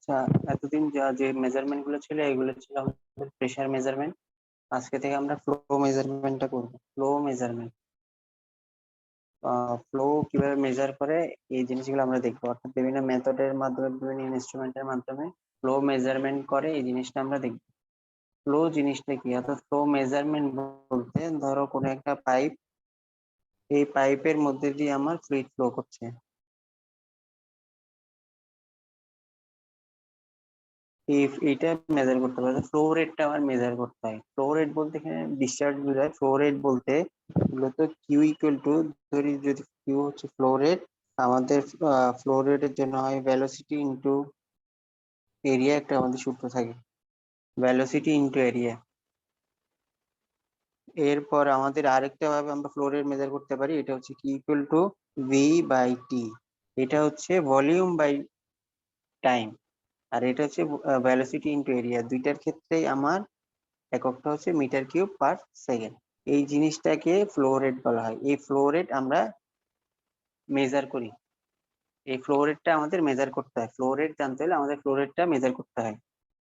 আচ্ছা, এতদিন যা যে মেজারমেন্ট গুলো ছিল এগুলো ছিল আমাদের প্রেসার মেজারমেন্ট। আজকে থেকে আমরা ফ্লো মেজারমেন্টটা করব। ফ্লো মেজারমেন্ট, ফ্লো কিভাবে মেজার করে এই জিনিসগুলো আমরা দেখবো, অর্থাৎ বিভিন্ন মেথডের মাধ্যমে, বিভিন্ন ইনস্ট্রুমেন্টের মাধ্যমে ফ্লো মেজারমেন্ট করে এই জিনিসটা আমরা দেখবো। ফ্লো জিনিসটা কি, অর্থাৎ ফ্লো মেজারমেন্ট বলতে ধরো কোনো একটা পাইপ, এই পাইপের মধ্যে দিয়ে আমার ফ্লুইড ফ্লো করছে, এইটা মেজার করতে পারে। ফ্লো রেটটা আমার মেজার করতে হয়। ফ্লো রেট বলতে এখানে ডিসচার্জ বোঝায়। ফ্লো রেট বলতে মূলত কিউ ইকুয়াল টু, ধরি যদি কিউ হচ্ছে ফ্লো রেট, আমাদের ফ্লো রেটের জন্য হয় ভেলোসিটি ইনটু এরিয়া, একটা আমাদের সূত্র থাকে ভেলোসিটি ইনটু এরিয়া। এরপর আমাদের আরেকটা ভাবে আমরা ফ্লো রেট মেজার করতে পারি, এটা হচ্ছে কি equal to V by T. এটা হচ্ছে ভলিউম বাই টাইম, আর এটা হচ্ছে ভেলোসিটি ইনটু এরিয়া। দুইটার ক্ষেত্রেই আমার এককটা হচ্ছে মিটার কিউব পার সেকেন্ড। এই জিনিসটাকে ফ্লো রেট বলা হয়। এই ফ্লো রেট আমরা মেজার করি, এই ফ্লো রেটটা আমাদের মেজার করতে হয়। ফ্লো রেট জানতে হলে আমাদের ফ্লো রেটটা মেজার করতে হয়,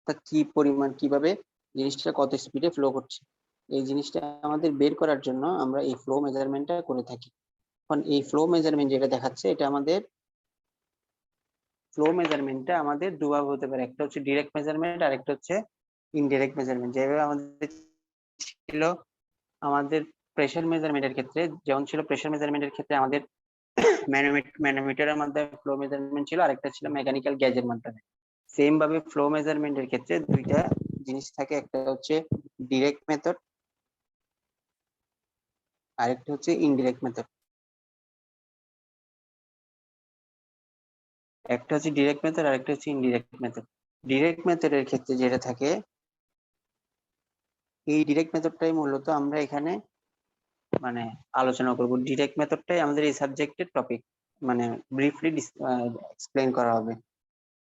তা কি পরিমাণ, কিভাবে জিনিসটা কত স্পিডে ফ্লো করছে, এই জিনিসটা আমাদের বের করার জন্য আমরা এই ফ্লো মেজারমেন্টটা করে থাকি। এখন এই ফ্লো মেজারমেন্ট যেটা দেখাচ্ছে, এটা আমাদের ফ্লো মেজারমেন্টটা আমাদের দুভাবে হতে পারে, একটা হচ্ছে ডিরেক্ট মেজারমেন্ট আর একটা হচ্ছে ইনডিরেক্ট মেজারমেন্ট। যেভাবে আমাদের ছিল আমাদের প্রেসার মেজারমেন্টের ক্ষেত্রে, যেমন ছিল প্রেসার মেজারমেন্টের ক্ষেত্রে আমাদের ম্যানোমিটারের মাধ্যমে ফ্লো মেজারমেন্ট ছিল, আরেকটা ছিল মেকানিক্যাল গ্যাজের মাধ্যমে। সেম ভাবে ফ্লো মেজারমেন্টের ক্ষেত্রে দুইটা জিনিস থাকে, একটা হচ্ছে ডিরেক্ট মেথড, আরেকটা হচ্ছে ইনডিরেক্ট মেথড। একটা হচ্ছে ডিরেক্ট মেথড, আরেকটা হচ্ছে ইনডিরেক্ট মেথড। ডিরেক্ট মেথডের ক্ষেত্রে যেটা থাকে, এই ডিরেক্ট মেথডটাই মূলত আমরা এখানে মানে আলোচনা করব। ডিরেক্ট মেথডটাই আমাদের এই সাবজেক্টের টপিক, মানে ব্রিফলি এক্সপ্লেইন করা হবে।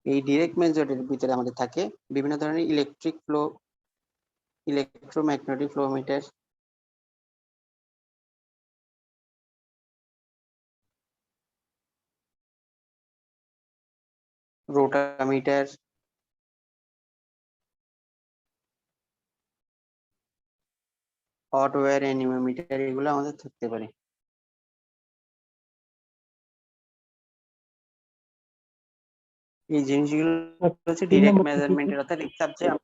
এই ডিরেক্ট মেথডের ভিতরে আমাদের থাকে বিভিন্ন ধরনের electric flow, electromagnetic flowmeter, rotameter, hot wire anemometer, এগুলো আমাদের থাকতে পারে। এই জিনিসগুলো হচ্ছে তিন ডিরেক্ট নম্বরটা কি মেজারমেন্টের, অর্থাৎ এই সাবজেক্ট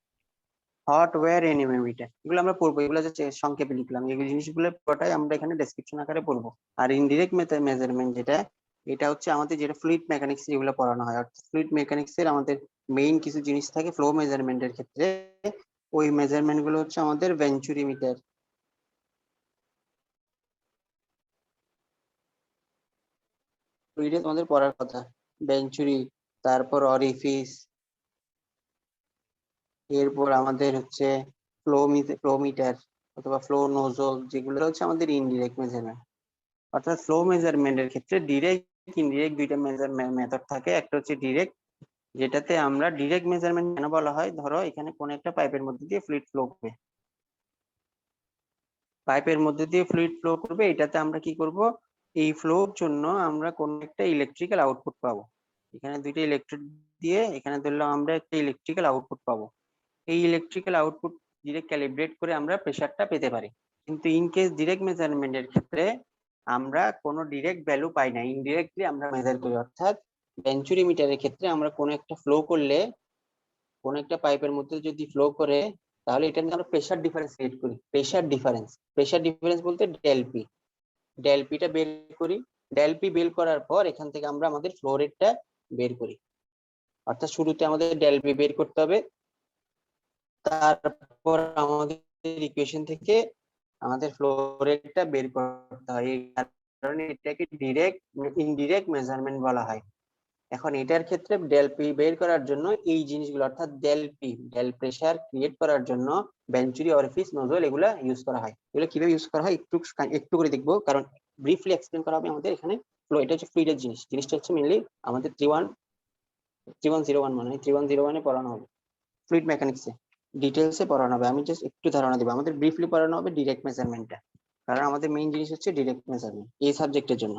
হট ওয়্যার অ্যানিমোমিটার, এগুলো আমরা পড়বো। এগুলো হচ্ছে সংক্ষেপে লিখলাম, এই জিনিসগুলো পুরোটাই আমরা এখানে ডেসক্রিপশন আকারে পড়বো। আর ইনডিরেক্ট মেজারমেন্ট যেটা, এটা হচ্ছে আমাদের যেটা ফ্লুইড মেকানিক্স যেগুলো পড়ানো হয়, অর্থাৎ ফ্লুইড মেকানিক্স এর আমাদের মেইন কিছু জিনিস থাকে ফ্লো মেজারমেন্টের ক্ষেত্রে। ওই মেজারমেন্ট গুলো হচ্ছে আমাদের ভেঞ্চুরি মিটার, ফ্লুইডে তোমাদের পড়ার কথা, ভেঞ্চুরি, তারপর অরিফিস, এরপর আমাদের হচ্ছে ফ্লোমিটার অথবা ফ্লো নোজল, যেগুলো হচ্ছে আমাদের ইনডিরেক্ট মেজারমেন্ট। অর্থাৎ ফ্লো মেজারমেন্টের ক্ষেত্রে ডিরেক্ট ইনডিরেক্ট দুইটা মেথড থাকে। একটা হচ্ছে ডিরেক্ট, যেটাতে আমরা ডিরেক্ট মেজারমেন্ট কেন বলা হয়, ধরো এখানে কোন একটা পাইপের মধ্যে দিয়ে ফ্লুইড ফ্লো করবে, পাইপের মধ্যে দিয়ে ফ্লুইড ফ্লো করবে, এটাতে আমরা কি করব, এই ফ্লোর জন্য আমরা কোন একটা ইলেকট্রিক্যাল আউটপুট পাবো। এখানে দুইটা ইলেকট্রোড দিয়ে এখানে ধরলাম আমরা একটা ইলেকট্রিক্যাল আউটপুট পাবো। এই ইলেকট্রিক্যাল আউটপুট ডিরেক্ট ক্যালিব্রেট করে আমরা প্রেসারটা পেতে পারি। কিন্তু ইন কেস ডিরেক্ট মেজারমেন্টের ক্ষেত্রে আমরা কোনো ডিরেক্ট ভ্যালু পাই না, ইনডিরেক্টলি আমরা মেজার করি। অর্থাৎ ভেঞ্চুরি মিটারের ক্ষেত্রে আমরা কোনো একটা ফ্লো করলে, কোনো একটা পাইপের মধ্যে যদি ফ্লো করে, তাহলে এটা নিয়ে আমরা প্রেসার ডিফারেন্স ক্রিয়েট করি। প্রেসার ডিফারেন্স বলতে ডেলপি, ডেলপিটা বের করি। ডেলপি বের করার পর এখান থেকে আমরা আমাদের ফ্লো রেটটা বের করি। অর্থাৎ শুরুতে আমাদের ডেলপি বের করতে হবে, তারপর আমাদের ইকুয়েশন থেকে আমাদের ফ্লো রেটটা বের করতে হয়। এই কারণে এটাকে ডিরেক্ট ইনডিরেক্ট মেজারমেন্ট বলা হয়। এখন এটার ক্ষেত্রে ডেল পি বের করার জন্য এই জিনিসগুলো, অর্থাৎ del P, del pressure create করার জন্য ভেঞ্চুরি অরিফিস নোজল এগুলা ইউজ করা হয়। এগুলো কিভাবে ইউজ করা হয় একটু একটু করে দেখবো, কারণ ব্রিফলি এক্সপ্লেন করা হবে আমাদের এখানে। ফ্লো, এটা হচ্ছে ফ্লুইডের জিনিস, জিনিসটা হচ্ছে মেনলি আমাদের 3101 মানে 3101-এ পড়ানো হবে, ফ্লুইড মেকানিক্সে ডিটেলসে পড়ানো হবে। আমি জাস্ট একটু ধারণা দেবো। আমাদের ব্রিফলি পড়ানো হবে ডিরেক্ট মেজারমেন্টটা, কারণ আমাদের মেইন জিনিস হচ্ছে ডিরেক্ট মেজারমেন্ট এই সাবজেক্টের জন্য।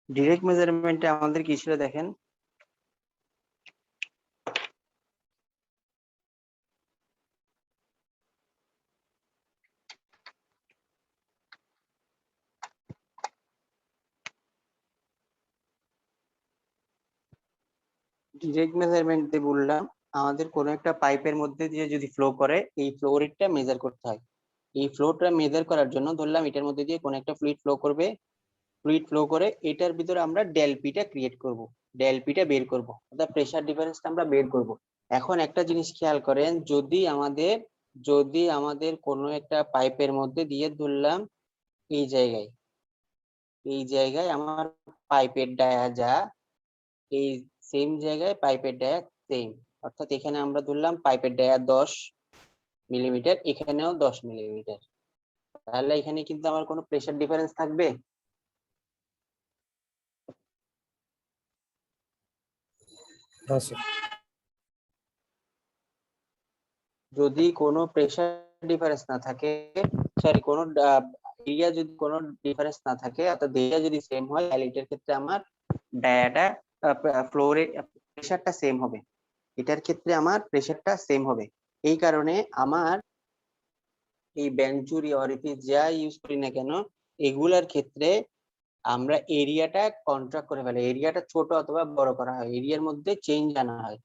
ডিরেক্ট মেজারমেন্টে আমাদের কি ছিল দেখেন, ডিরেক্ট মেজারমেন্টে বললাম আমাদের কোনো একটা পাইপের মধ্যে দিয়ে যদি ফ্লো করে এই ফ্লো রেটটা মেজার করতে হয়। এই ফ্লোটা মেজার করার জন্য ধরলাম এটার মধ্যে দিয়ে কোনো একটা ফ্লুইড ফ্লো করবে, ফ্লুইড ফ্লো করে এটার ভিতরে আমরা ডেল পিটা ক্রিয়েট করব, ডেল পিটা বের করব, অর্থাৎ প্রেসার ডিফারেন্সটা আমরা বের করব। এখন একটা জিনিস খেয়াল করেন, যদি আমাদের কোনো একটা পাইপের মধ্যে দিয়ে ধরলাম এই জায়গায় আমার পাইপের ডায়া যা, এই সেম জায়গায় পাইপের ডায়া সেম, অর্থাৎ এখানে আমরা ধরলাম পাইপের ডায়া 10 মিলিমিটার, এখানেও 10 মিলিমিটার, তাহলে এখানে কিন্তু আমার কোনো প্রেসার ডিফারেন্স থাকবে? যদি কোনো প্রেসার ডিফারেন্স না থাকে, সরি কোনো এরিয়া যদি কোনো ডিফারেন্স না থাকে, অর্থাৎ এরিয়া যদি সেম হয়, তাহলে এটার ক্ষেত্রে আমার ডায়াটা ফ্লোরে প্রেসারটা সেম হবে, এটার ক্ষেত্রে আমার প্রেসারটা সেম হবে। এই কারণে আমার এই বেঞ্চুরি অরিফিস যা ইউজ করি না কেন, এগুলার ক্ষেত্রে আমরা এরিয়াটা কন্ট্রাক্ট করে ফেলে, এরিয়াটা ছোট অথবা বড় করা হয়, এরিয়ার মধ্যে চেঞ্জ আনা হয়।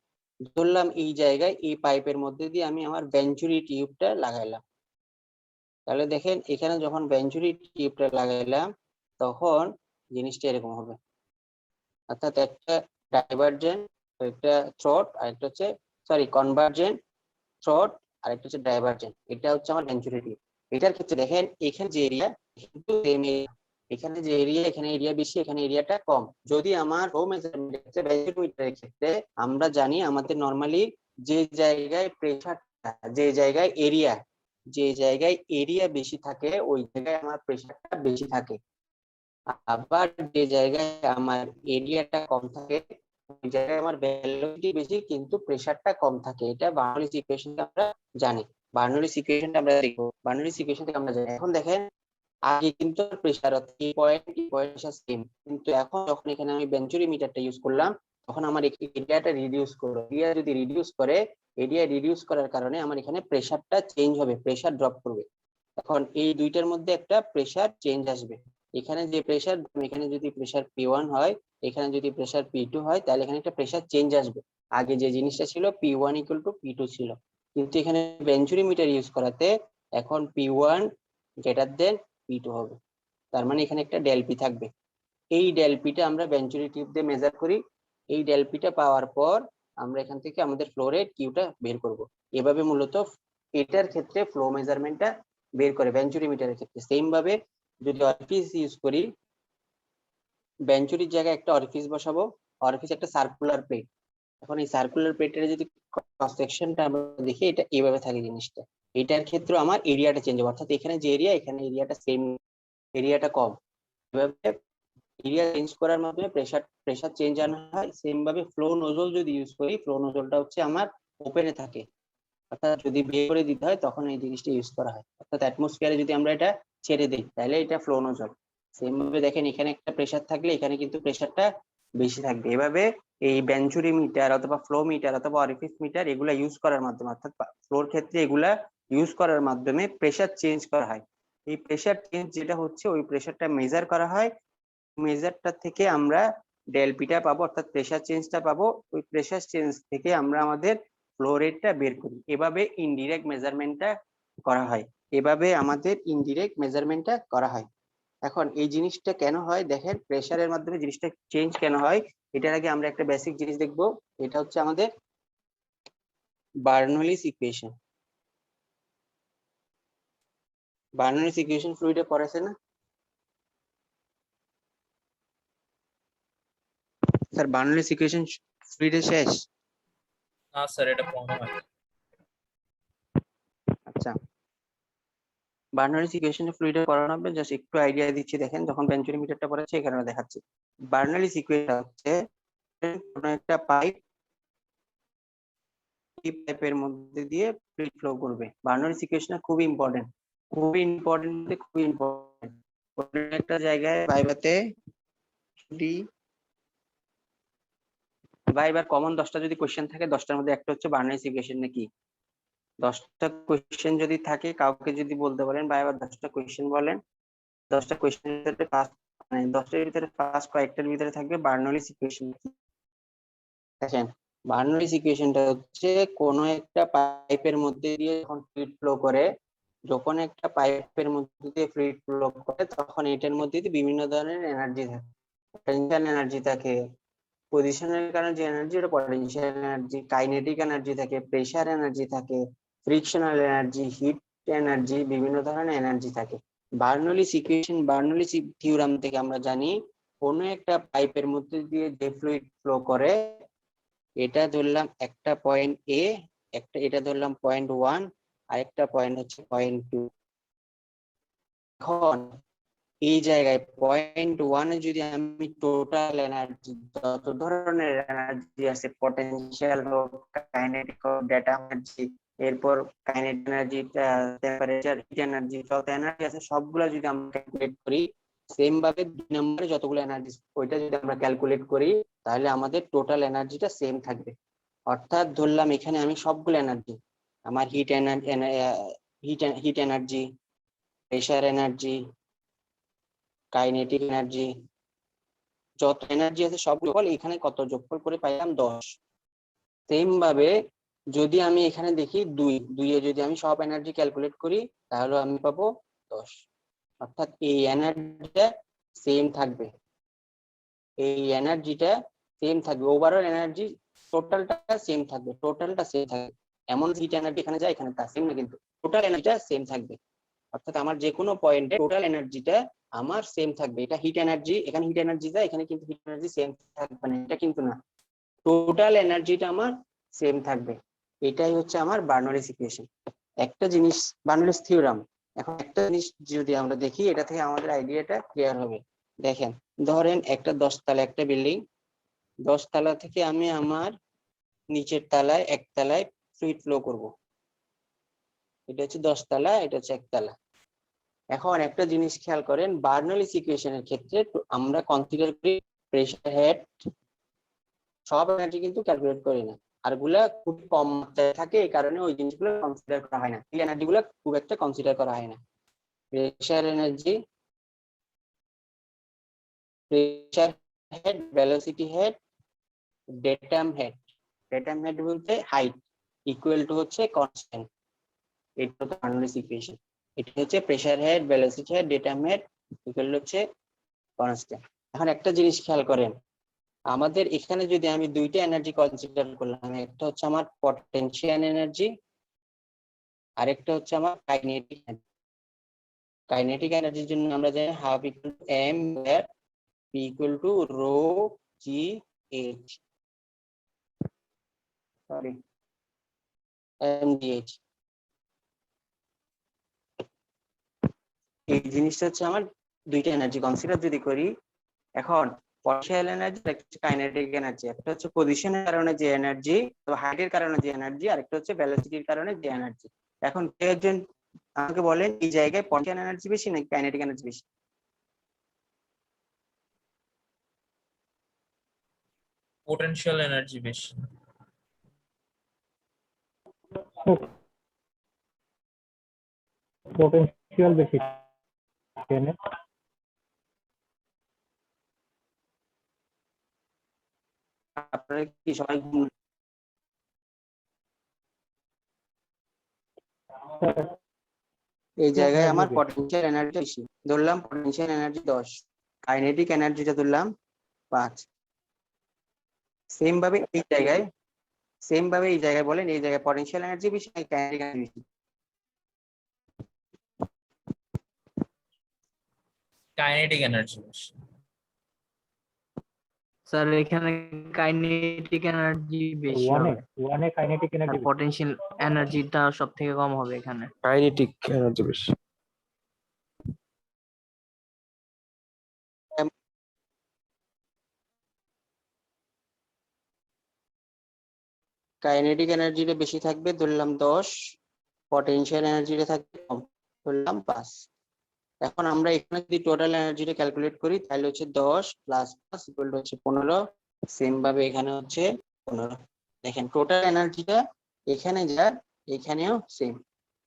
ধরলাম এই জায়গায় এই পাইপের মধ্যে দিয়ে আমি আমার বেঞ্চুরি টিউবটা লাগাইলাম, তাহলে দেখেন এখানে যখন বেঞ্চুরি টিউবটা লাগাইলাম তখন জিনিসটা এরকম হবে, অর্থাৎ একটা ডাইভারজেন্ট, একটা থ্রোট, আর একটা হচ্ছে সরি কনভার্জেন্ট থ্রোট, আর একটা হচ্ছে ডাইভারজেন্ট, এটা হচ্ছে আমার বেঞ্চুরি টিউব। এটার ক্ষেত্রে দেখেন এখানে যে এরিয়া, কিন্তু এখানে যে এরিয়া, এখানে এরিয়া বেশি, এখানে এরিয়াটা কম। যদি আমার ফ্লো মেজারমেন্টের ক্ষেত্রে বেঞ্চুরিমিটারের ক্ষেত্রে আমরা জানি আমাদের নরমালি যে জায়গায় প্রেসারটা, যে জায়গায় এরিয়া বেশি থাকে ওই জায়গায় আমার প্রেসারটা বেশি থাকে, আবার যে জায়গায় আমার এরিয়াটা কম থাকে ওই জায়গায় আমার ভেলোসিটি বেশি কিন্তু প্রেসারটা কম থাকে। এটা বার্নৌলিস ইকুয়েশনটা আমরা জানি, বার্নৌলিস ইকুয়েশনটা আমরা দেখবো, বার্নৌলিস ইকুয়েশন থেকে আমরা জানি। এখন দেখেন আগে কিন্তু প্রেসার এই পয়েন্ট সেম, কিন্তু এখন যখন এখানে আমি বেঞ্চুরি মিটারটা ইউজ করলাম তখন আমার এরিয়াটা রিডিউস করলো, এরিয়া যদি রিডিউস করে, এরিয়া রিডিউস করার কারণে আমার এখানে প্রেসারটা চেঞ্জ হবে, প্রেসার ড্রপ করবে। এখন এই দুইটার মধ্যে একটা প্রেসার চেঞ্জ আসবে, এখানে যে প্রেসার, এখানে যদি প্রেসার P1 হয়, এখানে যদি প্রেসার P2 হয়, তাহলে এখানে একটা প্রেসার চেঞ্জ আসবে। আগে যে জিনিসটা ছিল P1 = P2 ছিল, কিন্তু এখানে বেঞ্চুরি মিটার ইউজ করাতে এখন P1 > P2 হবে, তার মানে এখানে একটা ডেলপি থাকবে। এই ডেলপিটা আমরা বেঞ্চুরি টিউব দিয়ে মেজার করি, এই ডেলপিটা পাওয়ার পর আমরা এখান থেকে আমাদের ফ্লো রেট কিউটা বের করব। এভাবে মূলত এটার ক্ষেত্রে ফ্লো মেজারমেন্টটা বের করে বেঞ্চুরি মিটারের ক্ষেত্রে। সেম ভাবে যদি অরিফিস ইউজ করি, বেঞ্চুরির জায়গায় একটা অরিফিস বসাবো, অরিফিস একটা সার্কুলার প্লেট, এখন এই সার্কুলার প্লেটের যদি ক্রস সেকশনটা আমরা দেখি, এটা এইভাবে থাকে জিনিসটা, এটার ক্ষেত্রে আমার এরিয়াটা চেঞ্জ হবে, অর্থাৎ এখানে যে এরিয়া, এখানে এরিয়াটা সেম, এরিয়াটা কম। এভাবে এরিয়া চেঞ্জ করার মাধ্যমে প্রেসার চেঞ্জ আনা হয়। সেম ভাবে ফ্লো নোজল যদি ইউজ করি, ফ্লো নোজলটা হচ্ছে আমার ওপেনে থাকে, অর্থাৎ যদি বের করে দিতে হয় তখন এই জিনিসটা ইউজ করা হয়, অর্থাৎ অ্যাটমসফিয়ারে যদি আমরা এটা ছেড়ে দিই তাহলে এটা ফ্লো নোজল। সেম ভাবে দেখেন এখানে একটা প্রেসার থাকলে এখানে কিন্তু প্রেসারটা বেশি থাকবে। এভাবে এই বেঞ্চুরি মিটার অথবা ফ্লো মিটার অথবা অরিফিস মিটার এগুলা ইউজ করার মাধ্যমে, অর্থাৎ ফ্লোর ক্ষেত্রে এগুলা ইউজ করার মাধ্যমে প্রেসার চেঞ্জ করা হয়। এই প্রেসার চেঞ্জ যেটা হচ্ছে ওই প্রেসারটা মেজার করা হয়, মেজারটা থেকে আমরা ডেলপিটা পাবো, অর্থাৎ প্রেসার চেঞ্জটা পাবো, ওই প্রেসার চেঞ্জ থেকে আমরা আমাদের ফ্লো রেটটা বের করি। এভাবে ইনডিরেক্ট মেজারমেন্টটা করা হয়, এভাবে আমাদের ইনডিরেক্ট মেজারমেন্টটা করা হয়। এখন এই জিনিসটা কেন হয় দেখেন, প্রেসারের মাধ্যমে জিনিসটা চেঞ্জ কেন হয়, এটার আগে আমরা একটা বেসিক জিনিস দেখবো, এটা হচ্ছে আমাদের বার্নৌলিস ইকুয়েশন। বার্নৌলিস ইকুয়েশন ফ্লুইডে পড়েছে না স্যার? বার্নৌলিস ইকুয়েশন ফ্লুইডে শেষ? না স্যার, এটা পড়ানো হয়। আচ্ছা, বার্নৌলিস ইকুয়েশন ফ্লুইডে পড়ানো হবে, জাস্ট একটু আইডিয়া দিচ্ছি। দেখেন যখন বেঞ্চুরি মিটারটা পড়েছে এখানে দেখাচ্ছি। বার্নৌলিস ইকুয়েশন হচ্ছে কোনো একটা পাইপ, এই পাইপের মধ্যে দিয়ে ফ্লুইড ফ্লো করবে। বার্নৌলিস ইকুয়েশন খুবই ইম্পর্টেন্ট, খুবই ইম্পর্টেন্ট, খুবই ইম্পর্টেন্ট। একটা জায়গায় পাইপেতে ডি ভাই এবার কমন 10টা যদি কোশ্চেন থাকে 10টার মধ্যে একটা হচ্ছে বার্নারিস ইকুয়েশন নাকি 10টা কোশ্চেন যদি থাকে কাউকে যদি বলতে বলেন ভাই এবার 10টা কোশ্চেন বলেন 10টা কোশ্চেনের ভিতরে ফার্স্ট মানে 10টার ভিতরে ফার্স্ট কয়েকটার ভিতরে থাকবে বার্নৌলিস ইকুয়েশন। দেখেন বার্নৌলিস ইকুয়েশনটা হচ্ছে কোন একটা পাইপের মধ্যে দিয়ে যখন ফ্লুইড ফ্লো করে যখন একটা পাইপের মধ্যে দিয়ে ফ্লুইড ফ্লো করে তখন এটার মধ্যে দিয়ে বিভিন্ন ধরনের এনার্জি থাকে, পটেনশিয়াল এনার্জি থাকে, পজিশনের কারণে যে এনার্জি ওটা পটেনশিয়াল এনার্জি, কাইনেটিক এনার্জি থাকে, প্রেসার এনার্জি থাকে, ফ্রিকশনাল এনার্জি, হিট এনার্জি, বিভিন্ন ধরনের এনার্জি থাকে। বার্নৌলিস ইকুয়েশন বার্নৌলিস থিওরাম থেকে আমরা জানি কোন একটা পাইপের মধ্যে দিয়ে যে ফ্লুইড ফ্লো করে এটা ধরলাম একটা পয়েন্ট এ, একটা এটা ধরলাম পয়েন্ট 1 আর একটা পয়েন্ট হচ্ছে পয়েন্ট 2। এখন এই জায়গায় পয়েন্ট 1 এ যদি আমি টোটাল এনার্জি যত ধরনের এনার্জি আছে পটেনশিয়াল হোক, কাইনেটিক হোক, ডেটা এনার্জি, এরপর kinetic energy, temperature, hit energy, যত এনার্জি আছে সবগুলো যদি আমরা ক্যালকুলেট করি সেম ভাবে 2 নম্বরে যতগুলো এনার্জি ওইটা যদি আমরা ক্যালকুলেট করি তাহলে আমাদের টোটাল এনার্জিটা সেম থাকবে। অর্থাৎ ধরলাম এখানে আমি সবগুলো এনার্জি আমার hit energy, pressure energy, kinetic energy, যত এনার্জি আছে সবগুলো এখানে কত যোগফল করে পাইলাম 10। সেম ভাবে যদি আমি এখানে দেখি 2 এ যদি আমি সব এনার্জি ক্যালকুলেট করি তাহলে আমি পাবো 10। অর্থাৎ এই এনার্জিটা সেম থাকবে, এই এনার্জিটা সেম থাকবে, ওভারঅল এনার্জি টোটালটা সেম থাকবে, এমন হিট এনার্জি এখানে যায় এখানে তা সেম না, কিন্তু টোটাল এনার্জিটা সেম থাকবে। অর্থাৎ আমার যে কোনো পয়েন্টে টোটাল এনার্জিটা আমার সেম থাকবে। এটা হিট এনার্জি, এখানে হিট এনার্জি যায় এখানে কিন্তু হিট এনার্জি সেম থাকবে না, এটা কিন্তু না, টোটাল এনার্জিটা আমার সেম থাকবে। এটাই হচ্ছে আমার বার্নৌলিস ইকুয়েশন, একটা জিনিস বার্নৌলিস থিওরাম। এখন একটা জিনিস যদি আমরা দেখি এটা থেকে আমাদের আইডিয়াটা ক্লিয়ার হবে। দেখেন ধরেন একটা 10 তলা একটা বিল্ডিং, 10 তলা থেকে আমি আমার নিচের তলায় একতলায় ফ্লুইড ফ্লো করব, এটা হচ্ছে 10 তলা, এটা হচ্ছে একতলা। এখন একটা জিনিস খেয়াল করেন বার্নৌলিস ইকুয়েশনের ক্ষেত্রে আমরা কনসিডার করি প্রেসার হেড, সব এনার্জি কিন্তু ক্যালকুলেট করি না, আর গুলা খুব কম মাত্রায় থাকে এই কারণে ওই জিনিসগুলো কনসিডার করা হয় না, এই এনার্জি গুলো খুব একটা কনসিডার করা হয় না। Pressure energy, pressure head, velocity head, datum head. Datum head বলতে হাইট ইকুয়াল টু হচ্ছে কনস্ট্যান্ট, এটা হচ্ছে বার্নৌলিস ইকুয়েশন। এটা হচ্ছে pressure head, velocity head, datum head equal হচ্ছে কনস্ট্যান্ট। এখন একটা জিনিস খেয়াল করেন আমাদের এখানে যদি আমি দুইটা এনার্জি কনসিডার করলাম, একটা হচ্ছে আমার পটেনশিয়াল এনার্জি আর একটা হচ্ছে আমার কাইনেটিক এনার্জি। কাইনেটিক এনার্জির জন্য আমরা জানি half equal to M where P equal to rho G H, sorry M D H. এই জিনিসটা হচ্ছে আমার দুইটা এনার্জি কনসিডার যদি করি। এখন পটেনশিয়াল এনার্জি আর একটা হচ্ছে কাইনেটিক এনার্জি, একটা হচ্ছে পজিশনের কারণে যে এনার্জি, হাইটের কারণে যে এনার্জি, আর একটা হচ্ছে ভেলোসিটির কারণে যে এনার্জি। এখন কেউ একজন আমাকে বলেন এই জায়গায় পটেনশিয়াল এনার্জি বেশি নাকি কাইনেটিক এনার্জি বেশি? পোটেনশিয়াল এনার্জি বেশি। পোটেনশিয়াল বেশি থাকে। আপনারা কি সবাই এই জায়গায় আমার পটেনশিয়াল এনার্জি বেশি ধরলাম, পটেনশিয়াল এনার্জি 10, কাইনেটিক এনার্জিটা ধরলাম 5। সেম ভাবে এই জায়গায় বলেন এই জায়গায় পটেনশিয়াল এনার্জি বেশি নাকি কাইনেটিক এনার্জি বেশি? কাইনেটিক এনার্জি বেশি। স্যার এখানে কাইনেটিক এনার্জি বেশি হবে, ওয়ানে কাইনেটিক এনার্জি পটেনশিয়াল এনার্জিটা সব থেকে কম হবে এখানে। কাইনেটিক এনার্জি বেশি। কাইনেটিক এনার্জিটা বেশি থাকবে ধরলাম 10, পটেনশিয়াল এনার্জিটা থাকবে কম ধরলাম 5। এখন আমরা এখানে যদি টোটাল এনার্জিটা ক্যালকুলেট করি তাহলে হচ্ছে 10 প্লাস প্লাস ইকুয়াল টু হচ্ছে 15, সেম ভাবে এখানে হচ্ছে 15। দেখেন টোটাল এনার্জিটা এখানে যা এখানেও সেম,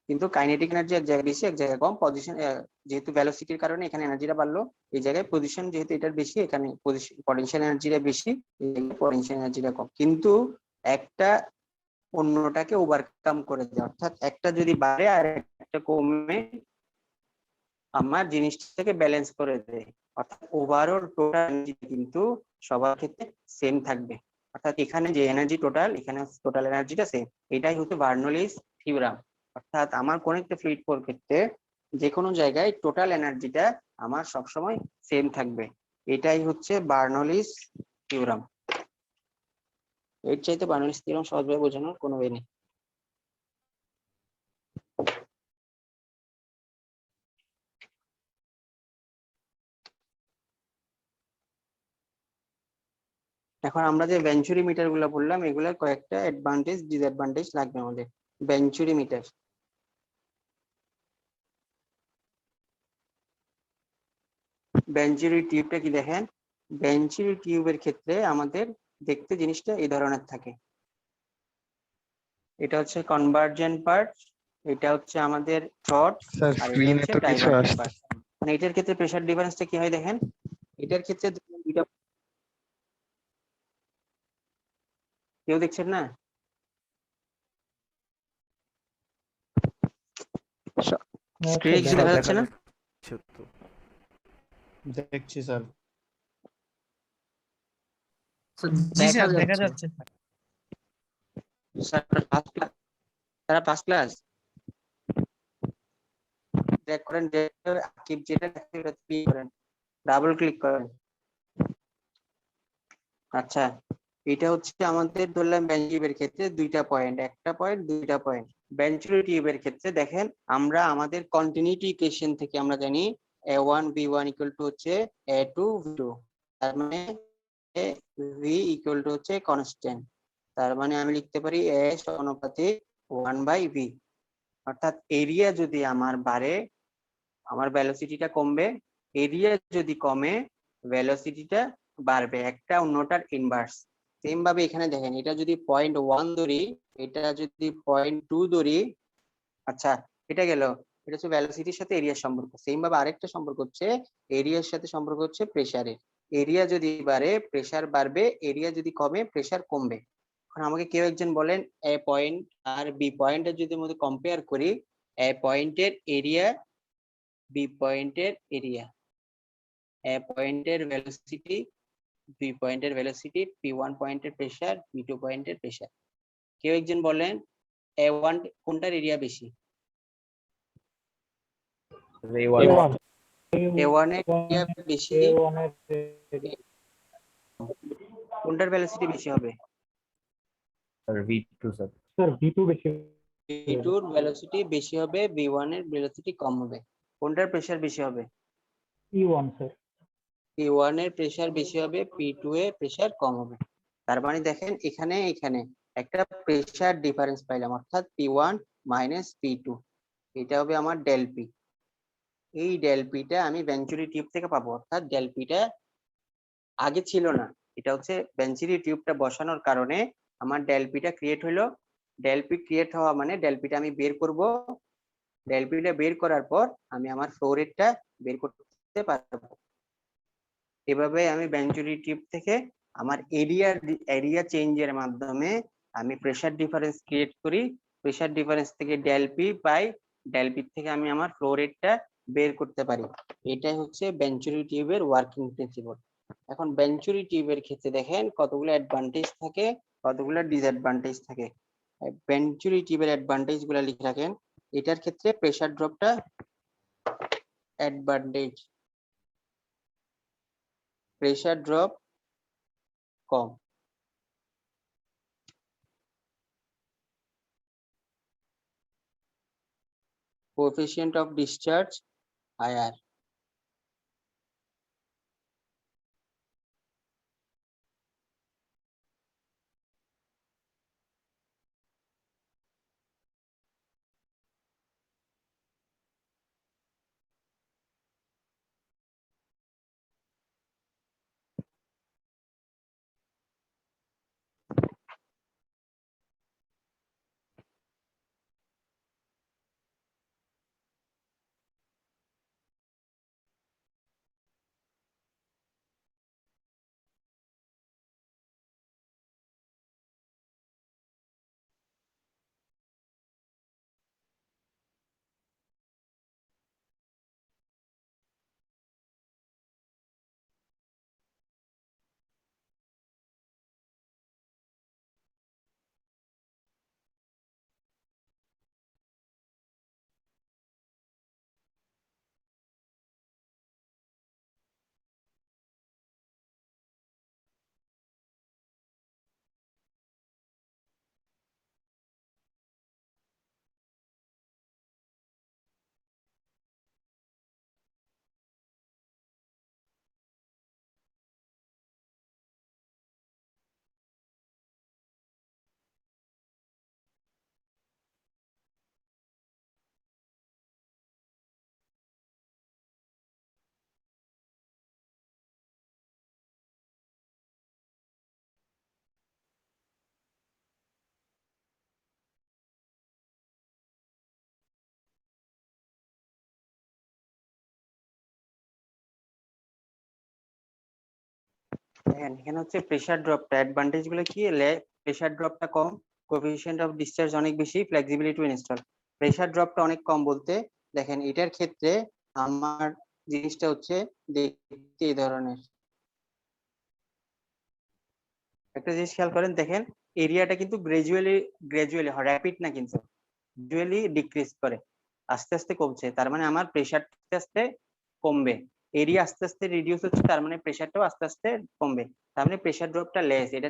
কিন্তু কাইনেটিক এনার্জি এক জায়গায় বেশি এক জায়গায় কম। পজিশন যেহেতু ভেলোসিটির কারণে এখানে এনার্জিটা বাড়লো, এই জায়গায় পজিশন যেহেতু এটার বেশি এখানে পটেনশিয়াল এনার্জিটা বেশি, এই জায়গায় পটেনশিয়াল এনার্জিটা কম। কিন্তু একটা অন্যটাকে ওভারকাম করে দেয়, অর্থাৎ একটা যদি বাড়ে আর একটা কমে আমার জিনিসটাকে ব্যালেন্স করে দেয়, অর্থাৎ ওভারঅল টোটাল এনার্জি কিন্তু সবার ক্ষেত্রে সেম থাকবে। অর্থাৎ এখানে যে এনার্জি টোটাল, এখানে টোটাল এনার্জিটা সেম। এটাই হচ্ছে বার্নৌলিস থিওরাম। অর্থাৎ আমার কোন একটা ফ্লুইড ফ্লোর ক্ষেত্রে যে কোনো জায়গায় টোটাল এনার্জিটা আমার সবসময় সেম থাকবে, এটাই হচ্ছে বার্নৌলিস থিওরাম। এর চাইতে বার্নৌলিস থিওরাম সহজভাবে বোঝানোর কোনো ওয়ে নেই। এখন আমরা যে ভেঞ্চুরি মিটার গুলো বললাম, এগুলোর কয়েকটা অ্যাডভান্টেজ ডিসঅ্যাডভান্টেজ লাগবে আমাদের। ভেঞ্চুরি মিটার, ভেঞ্চুরি টিউবটা কি দেখেন, ভেঞ্চুরি টিউবের ক্ষেত্রে আমাদের দেখতে জিনিসটা এই ধরনের থাকে। এটা হচ্ছে কনভার্জেন্ট পার্ট, এটা হচ্ছে আমাদের থ্রট, স্যার আর এটা স্ক্রিনে হচ্ছে তো কিছু ডাইভার্জেন্ট আসছে। পার্ট। মানে এটার ক্ষেত্রে প্রেসার ডিফারেন্সটা কি হয় দেখেন, এটার ক্ষেত্রে দুইটা, কেউ দেখছেন না? স্ক্রিনে কিছু দেখা যাচ্ছে না? দেখছি স্যার। জি দেখা স্যার দেখা যাচ্ছে। যাচ্ছে। স্যার ফার্স্ট ক্লাস, তারা ফার্স্ট ক্লাস চেক করেন, আকিব যেটা দেখে ওটা ক্লিক করেন, ডাবল ক্লিক করেন। আচ্ছা, এটা হচ্ছে আমাদের ধরলাম বেঞ্চিউবের ক্ষেত্রে দুইটা পয়েন্ট, একটা পয়েন্ট দুইটা পয়েন্ট। বেঞ্চুরি টিউবের ক্ষেত্রে দেখেন আমরা আমাদের কন্টিনিউটি ইকুয়েশন থেকে আমরা জানি a1 b1 ইকুয়াল টু হচ্ছে a2 v2, তার মানে v ইকুয়াল টু হচ্ছে কনস্ট্যান্ট, তার মানে আমি লিখতে পারি a সমানুপাতিক 1/v। অর্থাৎ এরিয়া যদি আমার বাড়ে আমার ভেলোসিটিটা কমবে, এরিয়া যদি কমে ভেলোসিটিটা বাড়বে, একটা অন্যটার ইনভার্স। সেম ভাবে এখানে দেখেন এটা যদি 0.1 ধরি, এটা যদি 0.2 ধরি, আচ্ছা এটা গেল, এটা হচ্ছে ভেলোসিটির সাথে এরিয়ার সম্পর্ক। সেম ভাবে আরেকটা সম্পর্ক হচ্ছে এরিয়ার সাথে সম্পর্ক হচ্ছে প্রেসারের। এরিয়া যদি বাড়ে প্রেসার বাড়বে, এরিয়া যদি কমে প্রেসার কমবে। এখন আমাকে কেউ একজন বলেন এ পয়েন্ট আর বি পয়েন্টের যদি মধ্যে কম্পেয়ার করি, এ পয়েন্টের এরিয়া বি পয়েন্টের এরিয়া, এ পয়েন্টের ভেলোসিটি বি পয়েন্টের ভেলোসিটি, পি1 পয়েন্টের প্রেসার পি2 পয়েন্টের প্রেসার। কেউ একজন বলেন এ1 কোনটার এরিয়া বেশি? A1 এ1 এর এরিয়া বেশি, A1 এর কোনটার ভেলোসিটি বেশি হবে? Sir V2 sir. Sir V2 বেশি পি2 এর ভেলোসিটি বেশি হবে, বি1 এর ভেলোসিটি কম হবে। কোনটার প্রেসার বেশি হবে? E1 sir. পি1 এর প্রেসার বেশি হবে, পি2 এর প্রেসার কম হবে। তার মানে দেখেন এখানে এখানে একটা প্রেসার ডিফারেন্স পাইলাম, অর্থাৎ পি1 মাইনাস পি2, এটা হবে আমার ডেল পি। এই ডেল পিটা আমি ভেঞ্চুরি টিউব থেকে পাবো, অর্থাৎ ডেল পিটা আগে ছিল না, এটা হচ্ছে ভেঞ্চুরি টিউবটা বসানোর কারণে আমার ডেল পিটা ক্রিয়েট হলো। ডেল পি ক্রিয়েট হওয়া মানে ডেল পিটা আমি বের করব, ডেল পিটা বের করার পর আমি আমার ফ্লো রেটটা বের করতে পারবো। এভাবে আমি ভেঞ্চুরি টিউব থেকে আমার এরিয়া চেঞ্জের মাধ্যমে আমি প্রেসার ডিফারেন্স ক্রিয়েট করি, প্রেসার ডিফারেন্স থেকে ডেল পি পাই, ডেল পি থেকে আমি আমার ফ্লো রেটটা বের করতে পারি। এটাই হচ্ছে ভেঞ্চুরি টিউবের ওয়ার্কিং প্রিন্সিপল। এখন ভেঞ্চুরি টিউবের ক্ষেত্রে দেখেন কতগুলো অ্যাডভান্টেজ থাকে, কতগুলো ডিসঅ্যাডভান্টেজ থাকে। ভেঞ্চুরি টিউবের অ্যাডভান্টেজ গুলো লিখে রাখেন। এটার ক্ষেত্রে প্রেসার ড্রপটা অ্যাডভান্টেজ, প্রেসার ড্রপ কম। Coefficient of discharge higher. দেখেন এখানে হচ্ছে প্রেসার ড্রপটা অ্যাডভান্টেজ গুলো কি, প্রেসার ড্রপটা কম, কোএফিসিয়েন্ট অফ ডিসচার্জ অনেক বেশি, ফ্লেক্সিবিলিটি টু ইনস্টল। প্রেসার ড্রপটা অনেক কম বলতে দেখেন এটার ক্ষেত্রে আমার জিনিসটা হচ্ছে দেখতে এই ধরনের একটা জিনিস খেয়াল করেন, দেখেন এরিয়াটা কিন্তু গ্রাজুয়ালি হয়, র্যাপিড না, কিন্তু গ্রাজুয়ালি ডিক্রিজ করে, আস্তে আস্তে কমছে, তার মানে আমার প্রেসার আস্তে আস্তে কমবে। এরিয়া আস্তে আস্তে রিডিউস হচ্ছে, তার মানে প্রেসারটাও আস্তে আস্তে কমবে, তার মানে প্রেসার ড্রপটা লেস, এটা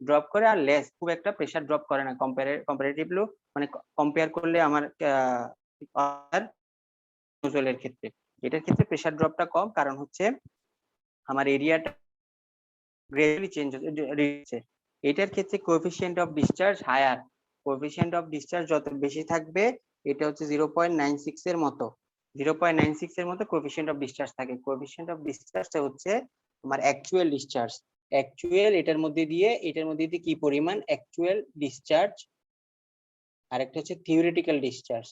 ড্রপ করে আর লেস, খুব একটা প্রেসার ড্রপ করে না কম্পারেটিভলি, মানে কম্পেয়ার করলে আমার নোজলের ক্ষেত্রে। এটার ক্ষেত্রে প্রেসার ড্রপটা কম, কারণ হচ্ছে আমার এরিয়াটা গ্রাজুয়ালি চেঞ্জ হচ্ছে। এটার ক্ষেত্রে coefficient of discharge higher, coefficient of discharge যত বেশি থাকবে, এটা হচ্ছে 0.96 এর মতো, 0.96 এর মতো কোএফিসিয়েন্ট অফ ডিসচার্জ থাকে। কোএফিসিয়েন্ট অফ ডিসচার্জটা হচ্ছে আমার অ্যাকচুয়াল ডিসচার্জ, অ্যাকচুয়াল এটার মধ্যে দিয়ে কি পরিমাণ অ্যাকচুয়াল ডিসচার্জ, আর একটা হচ্ছে থিওরিটিক্যাল ডিসচার্জ।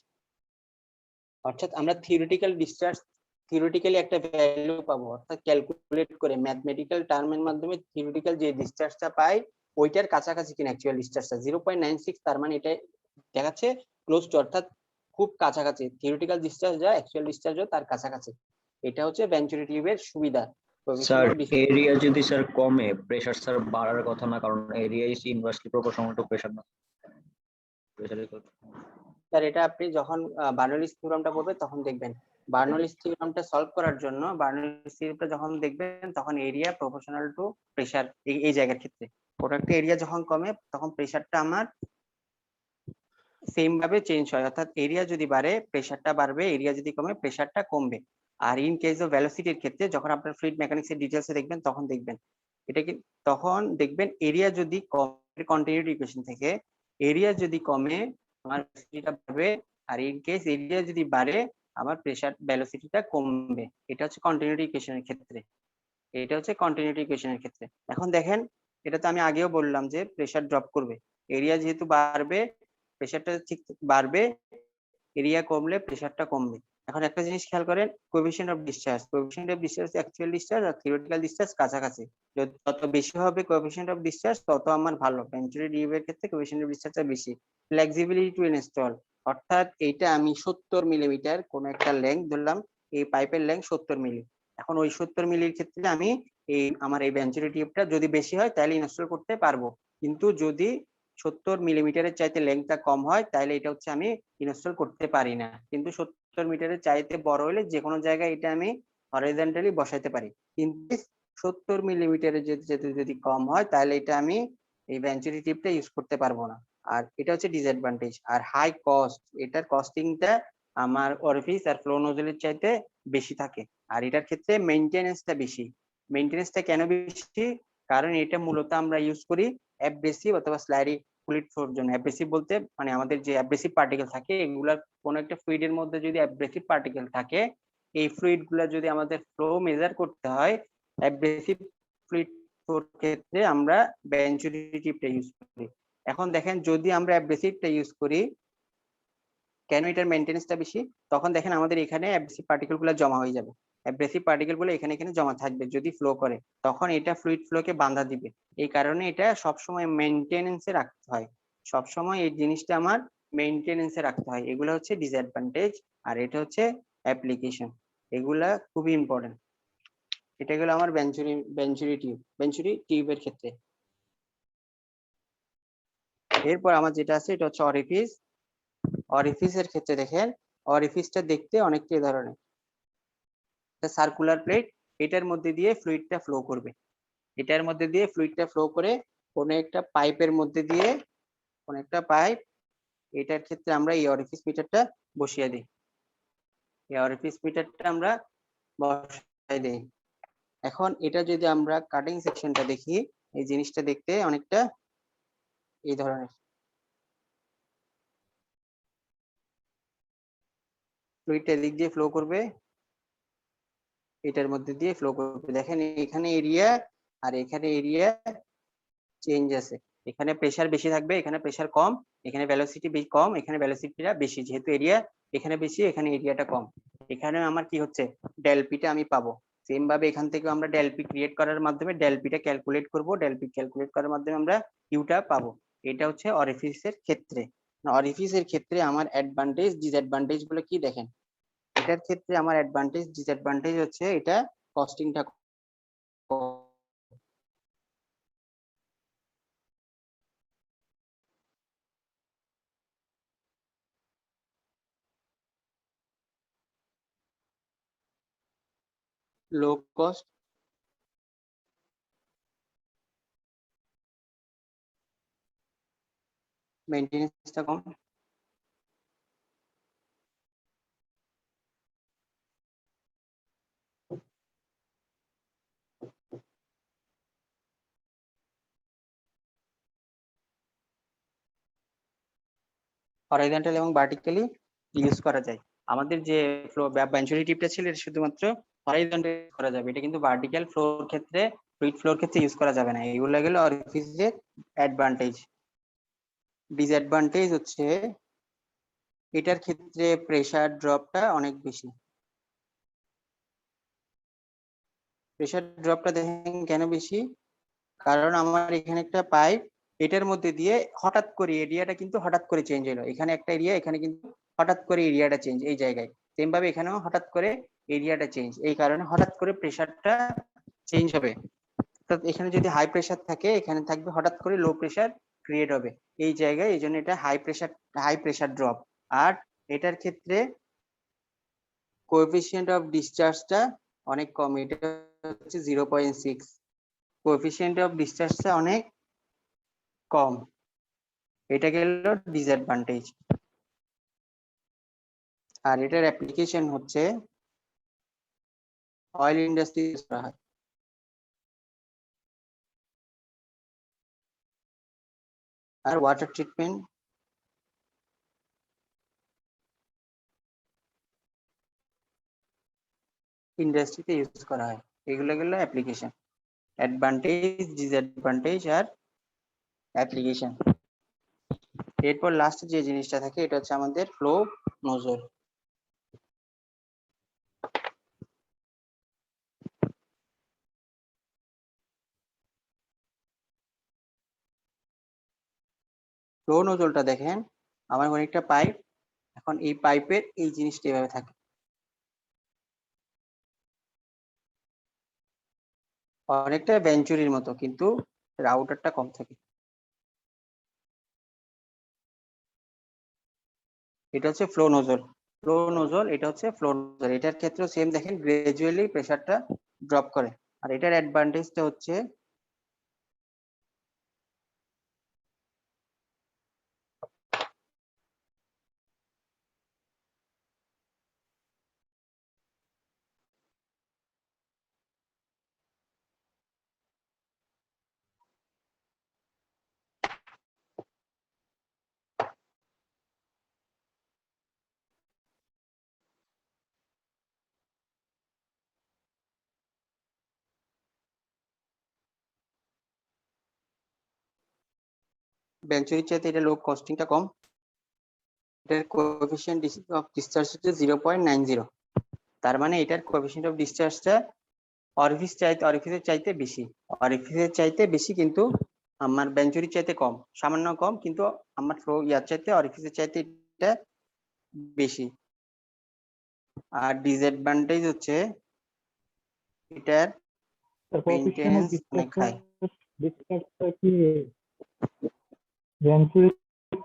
অর্থাৎ আমরা থিওরিটিক্যালি একটা ভ্যালু পাবো, অর্থাৎ ক্যালকুলেট করে ম্যাথমেটিক্যাল টার্মের মাধ্যমে থিওরিটিক্যাল যে ডিসচার্জটা পাই ওইটার কাছাকাছি কিনা অ্যাকচুয়াল ডিসচার্জটা। 0.96 তার মানে এটা দেখাচ্ছে ক্লোজ টু, অর্থাৎ খুব কাছাকাছি, থিওরিটিক্যাল ডিসচার্জ যা অ্যাকচুয়াল ডিসচার্জও তার কাছাকাছি। এটা হচ্ছে ভেঞ্চুরি টিউবের সুবিধা। স্যার এরিয়া যদি স্যার কমে প্রেসার স্যার বাড়ার কথা না, কারণ area is inversely proportional to pressure না। স্যার এটা আপনি যখন বার্নৌলিস থিওরামটা পড়বেন তখন দেখবেন, বার্নৌলিস থিওরামটা সলভ করার জন্য বার্নৌলিস থিওরামটা যখন দেখবেন তখন এরিয়া প্রপোর্শনাল টু প্রেসার, এই জায়গার ক্ষেত্রে প্রোডাক্ট এরিয়া যখন কমে তখন প্রেসারটা আমার সেম ভাবে চেঞ্জ হয়, অর্থাৎ এরিয়া যদি বাড়ে প্রেসারটা বাড়বে, এরিয়া যদি কমে প্রেসারটা কমবে। আর ইন কেস অফ ভেলোসিটির ক্ষেত্রে যখন আপনার ফ্লুইড মেকানিক্সের ডিটেইলসে দেখবেন তখন দেখবেন এটা কি, তখন দেখবেন এরিয়া যদি কমে, কন্টিনিউটি ইকুয়েশন থেকে এরিয়া যদি কমে আমার ভেলোসিটিটা বাড়বে, আর ইন কেস এরিয়া যদি বাড়ে আমার প্রেসার ভেলোসিটিটা কমবে। এটা হচ্ছে কন্টিনিউটি ইকুয়েশনের ক্ষেত্রে, এটা হচ্ছে কন্টিনিউটি ইকুয়েশনের ক্ষেত্রে। এখন দেখেন এটা তো আমি আগেও বললাম যে প্রেসার ড্রপ করবে, এরিয়া যেহেতু বাড়বে প্রেসারটা ঠিক বাড়বে, এরিয়া কমলে প্রেসারটা কমবে। এখন একটা জিনিস খেয়াল করেন, coefficient of discharge, coefficient of discharge actual discharge আর থিওরিটিক্যাল ডিসচার্জ কাছাকাছি, যত বেশি হবে কোএফিসিয়েন্ট অফ ডিসচার্জ তত আমার ভালো। ভেঞ্চুরি টিউবের ক্ষেত্রে কোএফিসিয়েন্ট অফ ডিসচার্জটা বেশি। ফ্লেক্সিবিলিটি টু ইনস্টল, অর্থাৎ এইটা আমি 70 মিলিমিটার কোন একটা লেংথ ধরলাম, এই পাইপের লেংথ 70 মিলি, এখন ওই 70 মিলির ক্ষেত্রে আমি আমার এই ভেঞ্চুরি টিউবটা যদি বেশি হয় তাহলে ইনস্টল করতে পারবো, কিন্তু যদি 70 মিলিমিটারের চাইতে লেংথটা কম হয় তাহলে এটা হচ্ছে আমি ইনস্টল করতে পারি না। কিন্তু 70 মিটারের চাইতে বড় হলে যে কোনো জায়গায় এটা আমি হরিজন্টালি বসাইতে পারি, কিন্তু 70 মিলিমিটারের যদি কম হয় তাহলে এটা আমি এই ভেঞ্চুরি টিউবটা ইউজ করতে পারবো না। আর এটা হচ্ছে ডিসঅ্যাডভান্টেজ। আর হাই কস্ট, এটার কস্টিংটা আমার অরিফিস আর ফ্লো নোজলের চাইতে বেশি থাকে, আর এটার ক্ষেত্রে মেইনটেনেন্সটা বেশি। মেইনটেনেন্সটা কেন বেশি? কারণ এটা মূলত আমরা ইউজ করি অ্যাব্রেসিভ অথবা স্লারি ফ্লুইড ফ্লোর জন্য। অ্যাব্রেসিভ বলতে মানে আমাদের যে অ্যাব্রেসিভ পার্টিকেল থাকে এগুলা কোন একটা ফ্লুইডের মধ্যে যদি অ্যাব্রেসিভ পার্টিকেল থাকে, এই ফ্লুইড গুলা যদি আমাদের ফ্লো মেজার করতে হয় অ্যাব্রেসিভ ফ্লুইড ফ্লোর ক্ষেত্রে আমরা ভেঞ্চুরি টিউবটা ইউজ করি। এখন দেখেন যদি আমরা অ্যাব্রেসিভটা ইউজ করি, কেন এটার মেইনটেনেন্সটা বেশি? তখন দেখেন আমাদের এখানে অ্যাব্রেসিভ পার্টিকেল গুলো জমা হয়ে যাবে, অ্যাব্রেসিভ পার্টিকেল গুলো এখানে জমা থাকবে, যদি ফ্লো করে তখন এটা ফ্লুইড ফ্লোকে বাধা দিবে। এই কারণে এটা সবসময় মেইনটেনেন্সে রাখতে হয়, সবসময় এই জিনিসটা আমার মেইনটেনেন্সে রাখতে হয়। এগুলো হচ্ছে ডিসঅ্যাডভান্টেজ, আর এটা হচ্ছে অ্যাপ্লিকেশন, এগুলা খুবই ইম্পর্টেন্ট। এটা গেলো আমার ভেঞ্চুরি টিউবের ক্ষেত্রে। এরপর আমার যেটা আছে এটা হচ্ছে অরিফিস। অরিফিসের ক্ষেত্রে দেখেন অরিফিসটা দেখতে অনেকটা এই ধরনের, সার্কুলার প্লেট, এটার মধ্যে দিয়ে ফ্লুইডটা ফ্লো করবে, এটার মধ্যে দিয়ে ফ্লুইডটা ফ্লো করে কোন একটা পাইপের মধ্যে দিয়ে, কোন একটা পাইপ, এটার ক্ষেত্রে আমরা এই অরিফিস মিটারটা বসিয়ে দিই, এই অরিফিস মিটারটা আমরা বসাই দিই। এখন এটা যদি আমরা কাটিং সেকশনটা দেখি, এই জিনিসটা দেখতে অনেকটা এই ধরনের, ফ্লুইডটা এদিক দিয়ে ফ্লো করবে, এটার মধ্যে দিয়ে ফ্লো করবে। দেখেন এখানে এরিয়া আর এখানে এরিয়া চেঞ্জ আছে, এখানে প্রেসার বেশি থাকবে, এখানে প্রেসার কম, এখানে ভেলোসিটি কম, এখানে ভেলোসিটিটা বেশি, যেহেতু এরিয়া এখানে বেশি এখানে এরিয়াটা কম। এখানে আমার কি হচ্ছে ডেল পিটা আমি পাবো, সেম ভাবে এখান থেকে আমরা ডেল পি ক্রিয়েট করার মাধ্যমে ডেল পিটা ক্যালকুলেট করব, ডেল পি ক্যালকুলেট করার মাধ্যমে আমরা ইউটা পাবো। এটা হচ্ছে অরিফিসের ক্ষেত্রে। অরিফিসের ক্ষেত্রে আমার অ্যাডভান্টেজ ডিসঅ্যাডভান্টেজ গুলো কি দেখেন। এটার ক্ষেত্রে আমার অ্যাডভান্টেজ ডিসঅ্যাডভান্টেজ হচ্ছে এটা কস্টিংটা লো কস্ট, মেইনটেনেন্সটা কম। হরাইজন্টাল এবং ভার্টিক্যালি ইউজ করা যায়। আমাদের যে ফ্লো বেঞ্চুরি টিপটা ছিল এটা শুধুমাত্র হরাইজন্টাল করা যাবে, এটা কিন্তু ভার্টিক্যাল ফ্লোর ক্ষেত্রে ফ্লুইড ফ্লোর ক্ষেত্রে ইউজ করা যাবে না। এগুলো গেল অরিফিসের অ্যাডভান্টেজ। ডিসঅ্যাডভান্টেজ হচ্ছে এটার ক্ষেত্রে প্রেসার ড্রপটা অনেক বেশি। প্রেসার ড্রপটা দেখেন কেন বেশি, কারণ আমার এখানে একটা পাইপ, এটার মধ্যে দিয়ে হঠাৎ করে এরিয়াটা কিন্তু হঠাৎ করে চেঞ্জ হলো। এখানে একটা এরিয়া, এখানে কিন্তু হঠাৎ করে এরিয়াটা চেঞ্জ এই জায়গায়। সেম ভাবে এখানেও হঠাৎ করে এরিয়াটা চেঞ্জ, এই কারণে হঠাৎ করে প্রেসারটা চেঞ্জ হবে। অর্থাৎ এখানে যদি হাই প্রেসার থাকে এখানে থাকবে হঠাৎ করে লো প্রেসার ক্রিয়েট হবে এই জায়গায়, এই জন্য এটা হাই প্রেসার ড্রপ। আর এটার ক্ষেত্রে কোএফিসিয়েন্ট অফ ডিসচার্জটা অনেক কম, এটা হচ্ছে 0.6। কোএফিসিয়েন্ট অফ ডিসচার্জটা অনেক কম, এটা গেল ডিসঅ্যাডভান্টেজ। আর এটার অ্যাপ্লিকেশন হচ্ছে অয়েল ইন্ডাস্ট্রি ইউজ করা হয়। আর ওয়াটার ট্রিটমেন্ট ইন্ডাস্ট্রিতে ইউজ করা হয়। এগুলো গেলো অ্যাপ্লিকেশন, অ্যাডভান্টেজ ডিসঅ্যাডভান্টেজ আর অ্যাপ্লিকেশন। এরপর লাস্ট যে জিনিসটা থাকে এটা হচ্ছে আমাদের ফ্লো নোজল। ফ্লো নোজলটা দেখেন, আমার অনেকটা পাইপ, এখন এই পাইপের এই জিনিসটা এভাবে থাকে, অনেকটা ভেঞ্চুরির মতো, কিন্তু রাউটারটা কম থাকে। এটা হচ্ছে ফ্লো নোজল। ফ্লো নোজল, এটা হচ্ছে ফ্লো নোজল। এটার ক্ষেত্রেও সেম দেখেন গ্রাজুয়ালি প্রেসারটা ড্রপ করে। আর এটার অ্যাডভান্টেজটা হচ্ছে ভেঞ্চুরির চাইতে এটা লো কস্টিংটা কম। এটার কোএফিসিয়েন্ট অফ ডিসচার্জ হচ্ছে 0.90। তার মানে এটার কোএফিসিয়েন্ট অফ ডিসচার্জটা অরিফিসের চাইতে বেশি। অরিফিসের চাইতে বেশি কিন্তু আমার ভেঞ্চুরির চাইতে কম, সামান্য কম, কিন্তু আমার ফ্লো ইয়ার চাইতে অরিফিসের চাইতে এটা বেশি। আর ডিসঅ্যাডভান্টেজ হচ্ছে এটার মেইনটেনেন্স অনেক হাই। ডিসচার্জটা কি ভেঞ্চুরির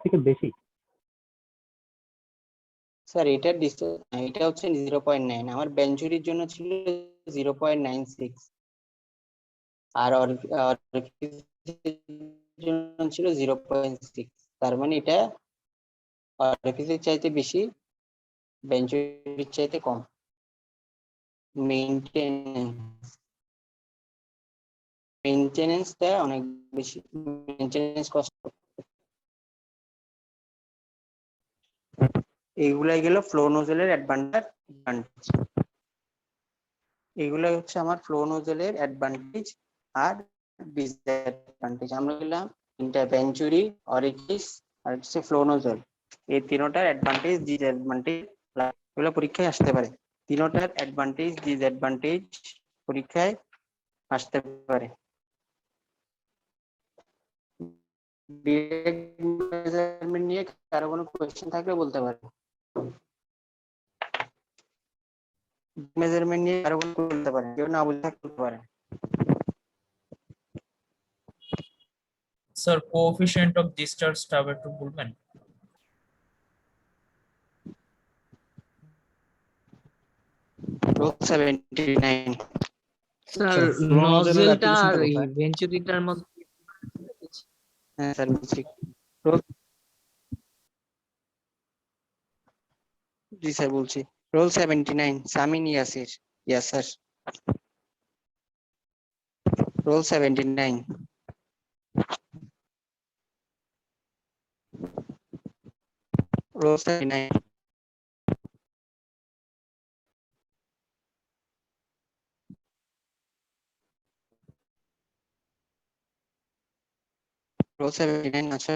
থেকে বেশি? স্যার এটার ডিসটেন্স এটা হচ্ছে 0.9, আমার ভেঞ্চুরির জন্য ছিল 0.96, আর অরিফিসের জন্য ছিল 0.6। তার মানে এটা অরিফিসের চাইতে বেশি, ভেঞ্চুরির চাইতে কম। মেইনটেনেন্সটা অনেক বেশি, মেইনটেনেন্স কস্ট। এইগুলাই গেল ফ্লো নোজলের অ্যাডভান্টেজ। এগুলাই হচ্ছে আমার ফ্লো নোজলের অ্যাডভান্টেজ আর ডিসঅ্যাডভান্টেজ। আমরা গেলাম তিনটা, ভেঞ্চুরি, অরিফিস আর হচ্ছে ফ্লো নোজল। এই তিনটার অ্যাডভান্টেজ ডিসঅ্যাডভান্টেজ এগুলো পরীক্ষায় আসতে পারে। তিনটার অ্যাডভান্টেজ ডিসঅ্যাডভান্টেজ পরীক্ষায় আসতে পারে। ডিরেক্ট মেজারমেন্ট নিয়ে কারো কোনো কোয়েশ্চেন থাকলে বলতে পারে। মেজারমেন্ট নিয়ে কারো কোনো বলতে পারে, কেউ না বলতে থাকতে পারে। Sir, coefficient of discharge টা আবার একটু বলবেন? Roll 79। Sir Sir, flow nozzle এর নজেলটা application আর টা এই কোথায়? ভেঞ্চুরিটার মধ্যে হ্যাঁ স্যার বলছি। রোল, জি স্যার বলছি। Roll 79, Samin Yasir. Yes sir. Roll 79। Roll 79। Roll 79 আছে।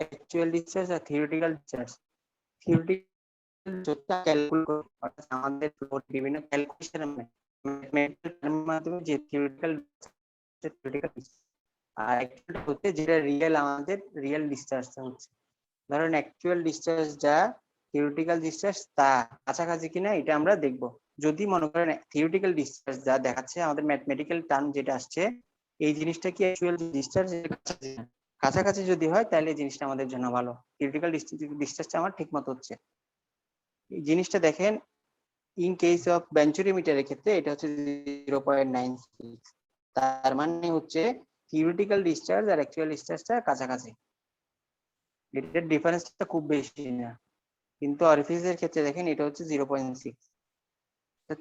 অ্যাকচুয়াল ডিসচার্জ আর থিওরিটিক্যাল ডিসচার্জ। থিওরিটিক্যাল যেটা ক্যালকুলেট করে, অর্থাৎ আমাদের বিভিন্ন ক্যালকুলেশনের ম্যাথমেটিক্যাল মাধ্যমে যে থিওরিটিক্যাল আর অ্যাকচুয়াল হচ্ছে যেটা রিয়েল, আমাদের রিয়েল ডিসচার্জটা হচ্ছে। ধরেন অ্যাকচুয়াল ডিসচার্জ যা থিওরিটিক্যাল ডিসচার্জ তা কাছাকাছি কিনা এটা আমরা দেখব। যদি মনে করেন থিওরিটিক্যাল ডিসচার্জ যা দেখাচ্ছে আমাদের ম্যাথমেটিক্যাল টার্ম যেটা আসছে, এই জিনিসটা কি অ্যাকচুয়াল ডিসচার্জ কাছাকাছি যদি হয় তাহলে এই জিনিসটা আমাদের জন্য ভালো। থিওরিটিক্যাল ডিসচার্জটা আমার ঠিক মতো হচ্ছে। এই জিনিসটা দেখেন, ইন কেস অফ বেঞ্চুরিমিটারের ক্ষেত্রে এটা হচ্ছে 0.96। তার মানে হচ্ছে থিওরিটিক্যাল ডিসচার্জ আর অ্যাকচুয়াল ডিসচার্জটা কাছাকাছি, এটার ডিফারেন্সটা খুব বেশি না। কিন্তু অরিফিসের ক্ষেত্রে দেখেন এটা হচ্ছে 0.6।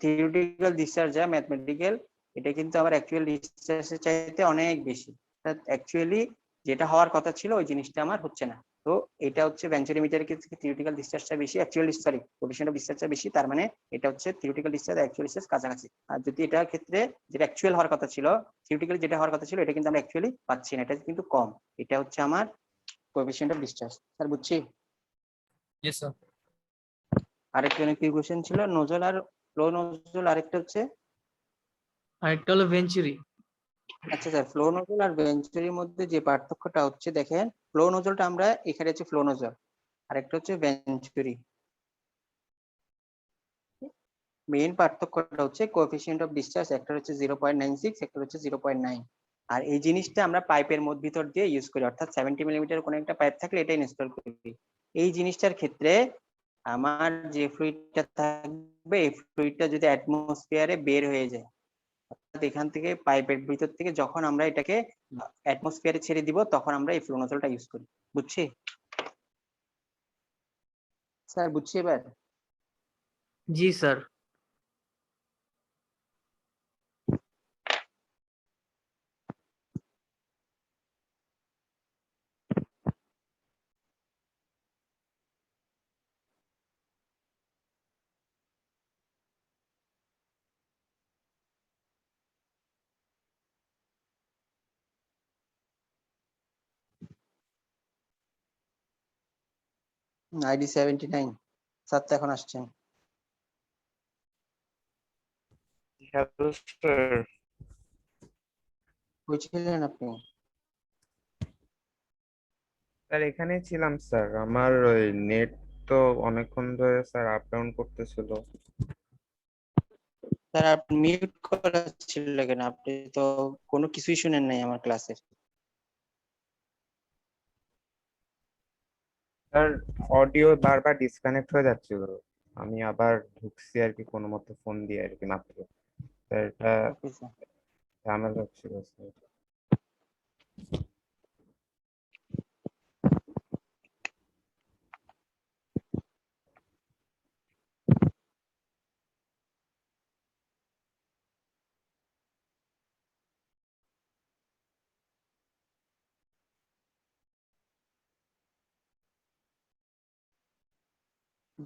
থিওরিটিক্যাল ডিসচার্জ যা ম্যাথমেটিক্যাল, এটা কিন্তু আবার অ্যাকচুয়াল ডিসচার্জের চাইতে অনেক বেশি। অ্যাকচুয়ালি যেটা হওয়ার কথা ছিল ওই জিনিসটা আমার হচ্ছে না। তো এটা হচ্ছে বেঞ্চুরিমিটারের ক্ষেত্রে থিওরিটিক্যাল ডিসচার্জটা বেশি, অ্যাকচুয়াল সরি কোএফিশিয়েন্ট অফ ডিসচার্জটা বেশি। তার মানে এটা হচ্ছে থিওরিটিক্যাল ডিসচার্জ আর অ্যাকচুয়াল ডিসচার্জ কাছাকাছি। আর যদি এটার ক্ষেত্রে যেটা অ্যাকচুয়াল হওয়ার কথা ছিল, থিওরিটিক্যাল যেটা হওয়ার কথা ছিল এটা কিন্তু আমরা অ্যাকচুয়ালি পাচ্ছি না, এটা কিন্তু কম। এটা হচ্ছে আমার কোএফিশিয়েন্ট অফ ডিসচার্জ। স্যার বুঝছি? Yes, sir. আরেকটা কি কোশ্চেন ছিল, নোজল আর ফ্লো নোজল, আরেকটা হচ্ছে আরেকটা হলো ভেঞ্চুরি। আচ্ছা স্যার, ফ্লো নোজল আর ভেঞ্চুরির মধ্যে যে পার্থক্যটা হচ্ছে দেখেন, ফ্লো নোজলটা আমরা এখানে হচ্ছে ফ্লো নোজল, আরেকটা হচ্ছে ভেঞ্চুরি। মেইন পার্থক্যটা হচ্ছে কোএফিশিয়েন্ট অফ ডিসচার্জ, একটা হচ্ছে 0.96, একটা হচ্ছে 0.9। আর এই জিনিসটা আমরা পাইপের মধ্যে ভিতর দিয়ে ইউজ করি, অর্থাৎ 70 মিলিমিটার কোন একটা পাইপ থাকলে এটা ইনস্টল করি। এই জিনিসটার ক্ষেত্রে আমার যে ফ্লুইডটা থাকবে, এই ফ্লুইডটা যদি অ্যাটমসফিয়ারে বের হয়ে যায়, অর্থাৎ এখান থেকে পাইপের ভিতর থেকে যখন আমরা এটাকে অ্যাটমসফিয়ারে ছেড়ে দিব তখন আমরা এই ফ্লো নোজলটা ইউজ করি। বুঝছি স্যার? বুঝছি এবার? জি স্যার। আইডি 79 স্যার তো এখন আসছেন। Hello sir. বুঝছিলেন আপনি? স্যার এখানে ছিলাম স্যার, আমার ওই নেট তো অনেকক্ষণ ধরে স্যার আপ ডাউন করতেছিল। স্যার আপনি মিউট করা ছিল কেন? আপনি তো কোনো কিছুই শুনেন নাই আমার ক্লাসের। স্যার অডিও বারবার ডিসকানেক্ট হয়ে যাচ্ছিল, আমি আবার ঢুকছি আর কি কোনো মতে ফোন দিয়ে আর কি মাত্র। স্যার এটা ওকে স্যার। ঝামেলা হচ্ছিল স্যার।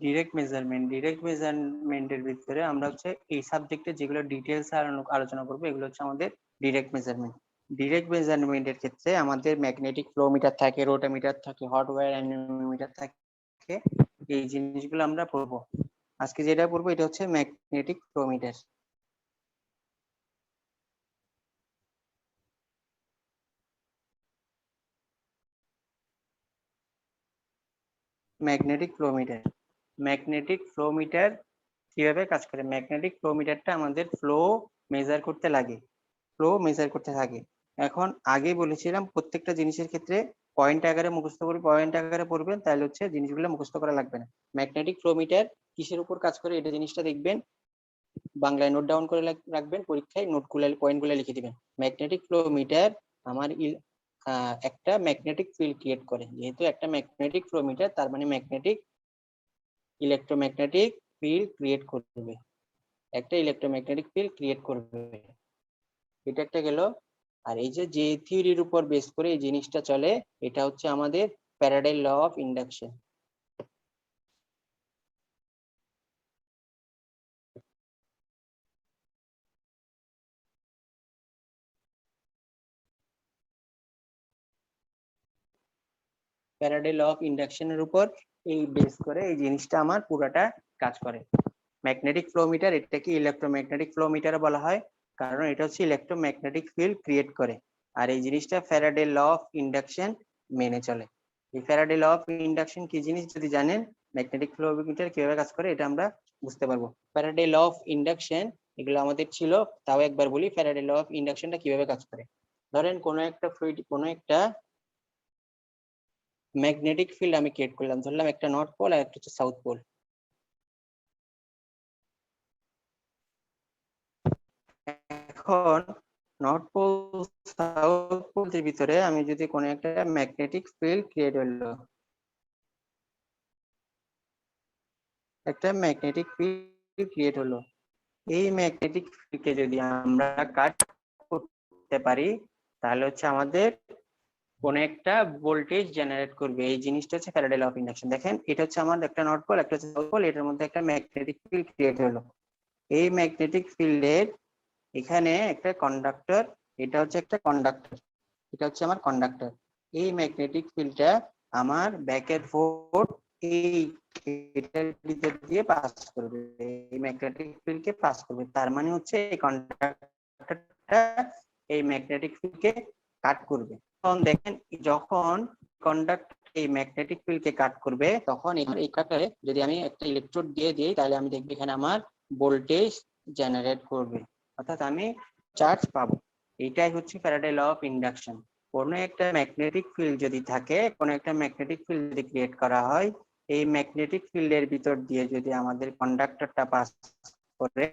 ডিরেক্ট মেজারমেন্টের ভিতরে আমরা হচ্ছে এই সাবজেক্টে যেগুলো ডিটেলস আলোচনা করবো এগুলো হচ্ছে আমাদের ডিরেক্ট মেজারমেন্ট। ডিরেক্ট মেজারমেন্টের ক্ষেত্রে আমাদের ম্যাগনেটিক ফ্লো মিটার থাকে, রোটামিটার থাকে, হট ওয়্যার অ্যানিমোমিটার থাকে, এই জিনিসগুলো আমরা পড়বো। আজকে যেটা পড়বো এটা হচ্ছে magnetic flow meter. Magnetic flow meter, magnetic flow meter কিভাবে কাজ করে? ম্যাগনেটিক ফ্লো মিটারটা আমাদের ফ্লো মেজার করতে লাগে, ফ্লো মেজার করতে থাকে। এখন আগে বলেছিলাম প্রত্যেকটা জিনিসের ক্ষেত্রে পয়েন্ট আকারে মুখস্থ করে, পয়েন্ট আকারে পড়বেন, তাহলে হচ্ছে জিনিসগুলো মুখস্থ করা লাগবে না। ম্যাগনেটিক ফ্লো মিটার কিসের উপর কাজ করে এটা জিনিসটা দেখবেন, বাংলায় নোট ডাউন করে রাখবেন, পরীক্ষায় নোটগুলো পয়েন্টগুলো লিখে দিবেন। ম্যাগনেটিক ফ্লো মিটার আমার একটা ম্যাগনেটিক ফিল্ড ক্রিয়েট করে। যেহেতু একটা ম্যাগনেটিক ফ্লো মিটার, তার মানে ম্যাগনেটিক ইলেকট্রোম্যাগনেটিক ফিল্ড ক্রিয়েট করবে, একটা ইলেকট্রোম্যাগনেটিক ফিল্ড ক্রিয়েট করবে। এটা একটা গেল। আর এই যে থিওরির উপর বেস করে এই জিনিসটা চলে, এটা হচ্ছে আমাদের Faraday law of induction. Faraday law of ইন্ডাকশনের উপর এই বেস করে এই জিনিসটা আমার পুরাটা কাজ করে। ম্যাগনেটিক ফ্লো মিটার, এটাকে ইলেকট্রোম্যাগনেটিক ফ্লো মিটার বলা হয়, কারণ এটা হচ্ছে ইলেকট্রোম্যাগনেটিক ফিল্ড ক্রিয়েট করে। আর এই জিনিসটা ফ্যারাডে ল অফ ইন্ডাকশন মেনে চলে। এই ফ্যারাডে ল অফ ইন্ডাকশন কি জিনিস যদি জানেন, ম্যাগনেটিক ফ্লো মিটার কিভাবে কাজ করে এটা আমরা বুঝতে পারবো। ফ্যারাডে ল অফ ইন্ডাকশন এগুলো আমাদের ছিল, তাও একবার বলি ফ্যারাডে ল অফ ইন্ডাকশনটা কিভাবে কাজ করে। ধরেন কোনো একটা ফ্লুইড, কোনো একটা ম্যাগনেটিক ফিল্ড আমি ক্রিয়েট করলাম, ধরলাম একটা নর্থ পোল আর একটা হচ্ছে সাউথ পোল। এখন নর্থ পোল সাউথ পোলের ভিতরে আমি যদি কোনো একটা ম্যাগনেটিক ফিল্ড ক্রিয়েট হলো, একটা ম্যাগনেটিক ফিল্ড ক্রিয়েট হলো, এই ম্যাগনেটিক ফিল্ডকে যদি আমরা কাট করতে পারি তাহলে হচ্ছে আমাদের কোন একটা ভোল্টেজ জেনারেট করবে। এই জিনিসটা হচ্ছে ফ্যারাডে ল অফ ইন্ডাকশন। দেখেন এটা হচ্ছে আমার একটা নর্থ পোল, একটা হচ্ছে সাউথ পোল, এটার মধ্যে একটা ম্যাগনেটিক ফিল্ড ক্রিয়েট হলো। এই ম্যাগনেটিক ফিল্ডের এখানে একটা কন্ডাক্টর, এটা হচ্ছে একটা কন্ডাক্টর, এটা হচ্ছে আমার কন্ডাক্টর। এই ম্যাগনেটিক ফিল্ডটা আমার ব্যাকের ফোর্ট এই এটার ভিতর দিয়ে পাস করবে, এই ম্যাগনেটিক ফিল্ডকে পাস করবে। তার মানে হচ্ছে এই কন্ডাক্টরটা এই ম্যাগনেটিক ফিল্ডকে কাট করবে। তখন দেখেন যখন কন্ডাক্টর এই ম্যাগনেটিক ফিল্ডকে কাট করবে, তখন এই কাটারে যদি আমি একটা ইলেকট্রোড দিয়ে দিই, তাহলে আমি দেখবো এখানে আমার ভোল্টেজ জেনারেট করবে, অর্থাৎ আমি চার্জ পাবো। এটাই হচ্ছে ফ্যারাডে ল অফ ইন্ডাকশন। কোনো একটা ম্যাগনেটিক ফিল্ড যদি থাকে, কোনো একটা ম্যাগনেটিক ফিল্ড যদি ক্রিয়েট করা হয়, এই ম্যাগনেটিক ফিল্ডের ভিতর দিয়ে যদি আমাদের কন্ডাক্টরটা পাস করে,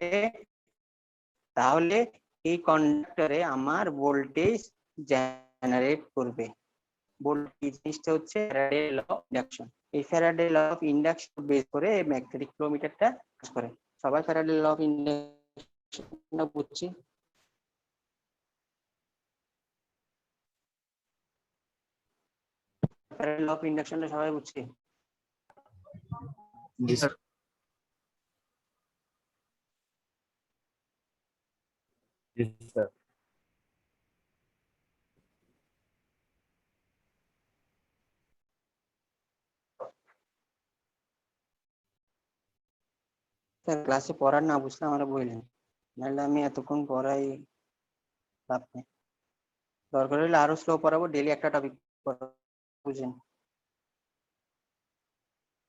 তাহলে এই কন্ডাক্টরে আমার ভোল্টেজ জেনারেট করবে। ভোল্টেজ জিনিসটা হচ্ছে ফ্যারাডে ল অফ ইন্ডাকশন। এই Faraday law of induction base করে ম্যাগনেটিক ফ্লো মিটারটা কাজ করে। সবাই ফ্যারাডে ল অফ ইন্ডাকশন বুঝছি? ফ্যারাডে ল অফ ইন্ডাকশনটা সবাই বুঝছি? Yes, sir. স্যার স্যার ক্লাসে পড়ার না বুঝলে আমরা বললেন, নাহলে আমি এতক্ষণ পড়াই লাভ নেই। দরকার হলে আরো স্লো পড়াবো, ডেলি একটা টপিক বুঝেন।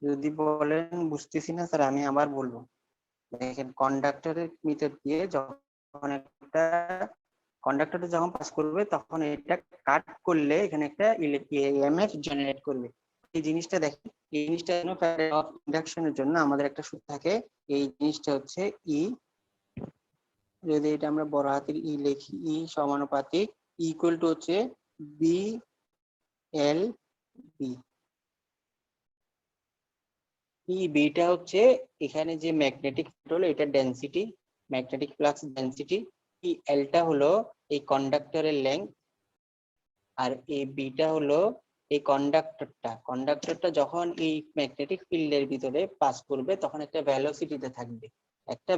যদি বলেন বুঝতেছি না স্যার, আমি আবার বলবো। দেখেন কন্ডাক্টরের ভিতর দিয়ে যখন একটা কন্ডাক্টরটা যখন পাস করবে, তখন এটা কাট করলে এখানে একটা ইএমএফ জেনারেট করবে। এই জিনিসটা দেখেন, এই জিনিসটা অফ ইন্ডাকশনের জন্য আমাদের একটা সূত্র থাকে। এই জিনিসটা হচ্ছে ই, যদি এটা আমরা বড় হাতের ই লিখি, ই সমানুপাতিক ইকুয়াল টু হচ্ছে বি এল বি। এই বিটা হচ্ছে এখানে যে ম্যাগনেটিক হলো এটা ডেনসিটি, ম্যাগনেটিক ফ্লাক্স ডেনসিটি। এই এলটা হলো এই কন্ডাক্টরের লেংথ, আর এই বিটা হলো এই কন্ডাক্টরটা যখন এই ম্যাগনেটিক ফিল্ডের ভিতরে পাস করবে তখন একটা ভেলোসিটিতে থাকবে, একটা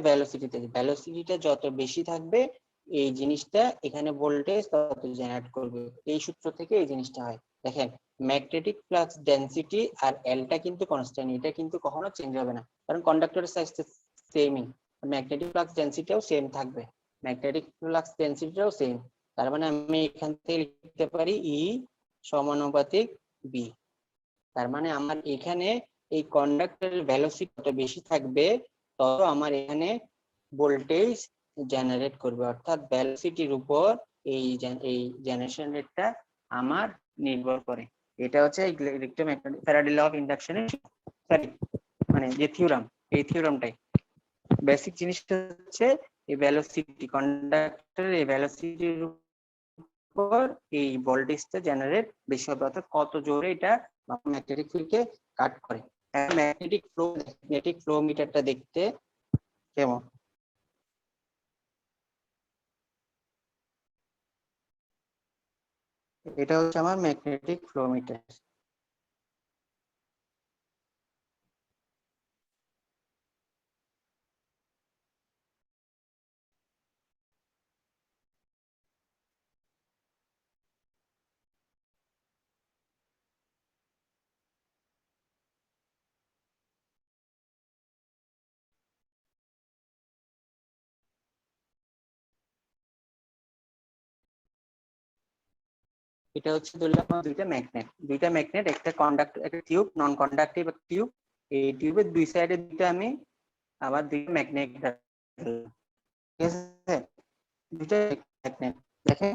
ভেলোসিটিটা যত বেশি থাকবে এই জিনিসটা এখানে ভোল্টেজ তত জেনারেট করবে। এই সূত্র থেকে এই জিনিসটা হয়। দেখেন ম্যাগনেটিক ফ্লাক্স ডেনসিটি আর এলটা কিন্তু কনস্ট্যান্ট, এটা কিন্তু কখনো চেঞ্জ হবে না, কারণ কন্ডাক্টরের সাইজ সেমই, ম্যাগনেটিক ফ্লাক্স ডেনসিটিও সেম থাকবে, ম্যাগনেটিক ফ্লাক্স ডেনসিটিটাও সেম। তার মানে আমি এখান থেকে লিখতে পারি ই সমানুপাতিক বি। তার মানে আমার এখানে এই কন্ডাক্টরের ভেলোসিটি যত বেশি থাকবে তত আমার এখানে ভোল্টেজ জেনারেট করবে, অর্থাৎ ভেলোসিটির উপর এই জেনারেশন রেটটা আমার নির্ভর করে। এটা হচ্ছে ইলেকট্রোম্যাগনেটিক ফ্যারাডে ল অফ ইন্ডাকশনের মানে যে থিওরাম, এই থিওরামটাই বেসিক জিনিসটা হচ্ছে এই ভেলোসিটি, কন্ডাক্টরের এই ভেলোসিটির উপর এই ভোল্টেজটা জেনারেট বেশি হবে, অর্থাৎ কত জোরে এটা ম্যাগনেটিক ফিল্ডকে কাট করে। ম্যাগনেটিক ফ্লো মিটারটা দেখতে কেমন? এটা হচ্ছে আমার ম্যাগনেটিক ফ্লো মিটার। এটা হচ্ছে ধরলাম দুইটা ম্যাগনেট, একটা কন্ডাক্টর, একটা টিউব, নন কন্ডাক্টিভ একটা টিউব। এই টিউবের দুই সাইডে দুইটা আমি আবার দুইটা ম্যাগনেট, ঠিক আছে, দুইটা ম্যাগনেট। দেখেন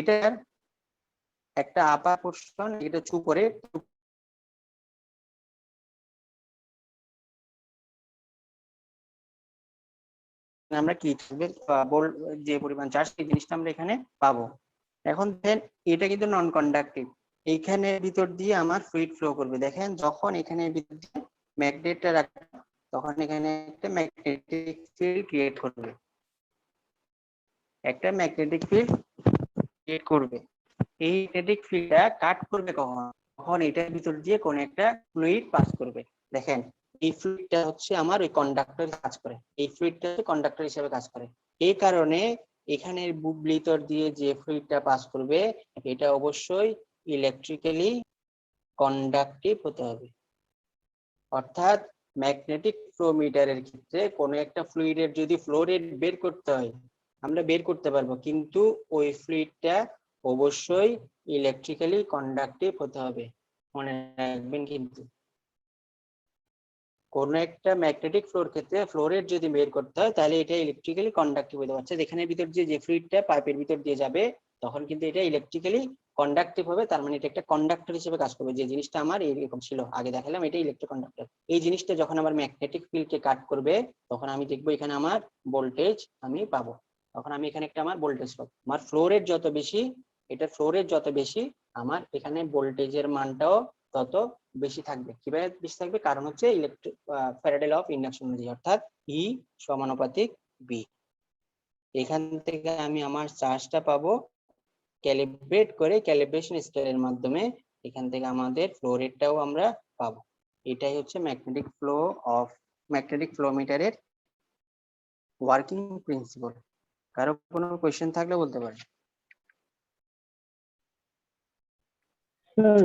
এটার একটা আপার পোর্শন, এটা উপরে আমরা কি যে পরিমাণ চার্জ সেই জিনিসটা আমরা এখানে পাবো। এখন দেখেন এটা কিন্তু নন কন্ডাক্টিভ, এইখানে ভিতর দিয়ে আমার ফ্লুইড ফ্লো করবে। দেখেন যখন এখানে ভিতর দিয়ে ম্যাগনেটটা রাখবে তখন এখানে একটা ম্যাগনেটিক ফিল্ড ক্রিয়েট করবে, একটা ম্যাগনেটিক ফিল্ড ক্রিয়েট করবে। এই ম্যাগনেটিক ফিল্ডটা কাট করবে কখন এটার ভিতর দিয়ে কোন একটা ফ্লুইড পাস করবে। দেখেন এই ফ্লুইডটা হচ্ছে আমার ওই কন্ডাক্টর কাজ করে, এই ফ্লুইডটা কন্ডাক্টর হিসেবে কাজ করে। এই কারণে এখানের ভিতর দিয়ে যে ফ্লুইডটা পাস করবে এটা অবশ্যই ইলেকট্রিক্যালি কন্ডাক্টিভ হতে হবে। অর্থাৎ ম্যাগনেটিক ফ্লো মিটারের ক্ষেত্রে কোনো একটা ফ্লুইডের যদি ফ্লো রেট বের করতে হয় আমরা বের করতে পারবো, কিন্তু ওই ফ্লুইডটা অবশ্যই ইলেকট্রিক্যালি কন্ডাক্টিভ হতে হবে, মনে রাখবেন। কিন্তু কোন একটা ম্যাগনেটিক ফ্লোর ক্ষেত্রে ফ্লো রেট যদি বের করতে হয় তাহলে এটা ইলেকট্রিক্যালি কন্ডাক্টিভ হতে পারছে। এখানে ভিতর যে ফ্লুইডটা পাইপের ভিতর দিয়ে যাবে তখন কিন্তু এটা ইলেকট্রিক্যালি কন্ডাক্টিভ হবে, তার মানে এটা একটা কন্ডাক্টর হিসেবে কাজ করবে। যে জিনিসটা আমার এরকম ছিল আগে দেখালাম এটা ইলেকট্রোকন্ডাক্টর। এই জিনিসটা যখন আমার ম্যাগনেটিক ফিল্ডকে কাট করবে তখন আমি দেখবো এখানে আমার ভোল্টেজ আমি পাবো, তখন আমি এখানে একটা আমার ভোল্টেজ পাবো। আমার ফ্লো রেট যত বেশি, এটা ফ্লো রেট যত বেশি আমার এখানে ভোল্টেজের মানটাও তত বেশি থাকবে। কিভাবে বেশি থাকবে? কারণ হচ্ছে ফ্যারাডে ল অফ ইন্ডাকশন অনুযায়ী, অর্থাৎ ই সমানুপাতিক বি। এখান থেকে আমি আমার চার্জটা পাবো ক্যালিব্রেট করে, ক্যালিব্রেশন স্কেলের মাধ্যমে এখান থেকে আমাদের ফ্লো রেটটাও আমরা পাবো। এটাই হচ্ছে ম্যাগনেটিক ফ্লো মিটারের ওয়ার্কিং প্রিন্সিপাল। কারো কোনো কোয়েশ্চেন থাকলে বলতে পারেন। স্যার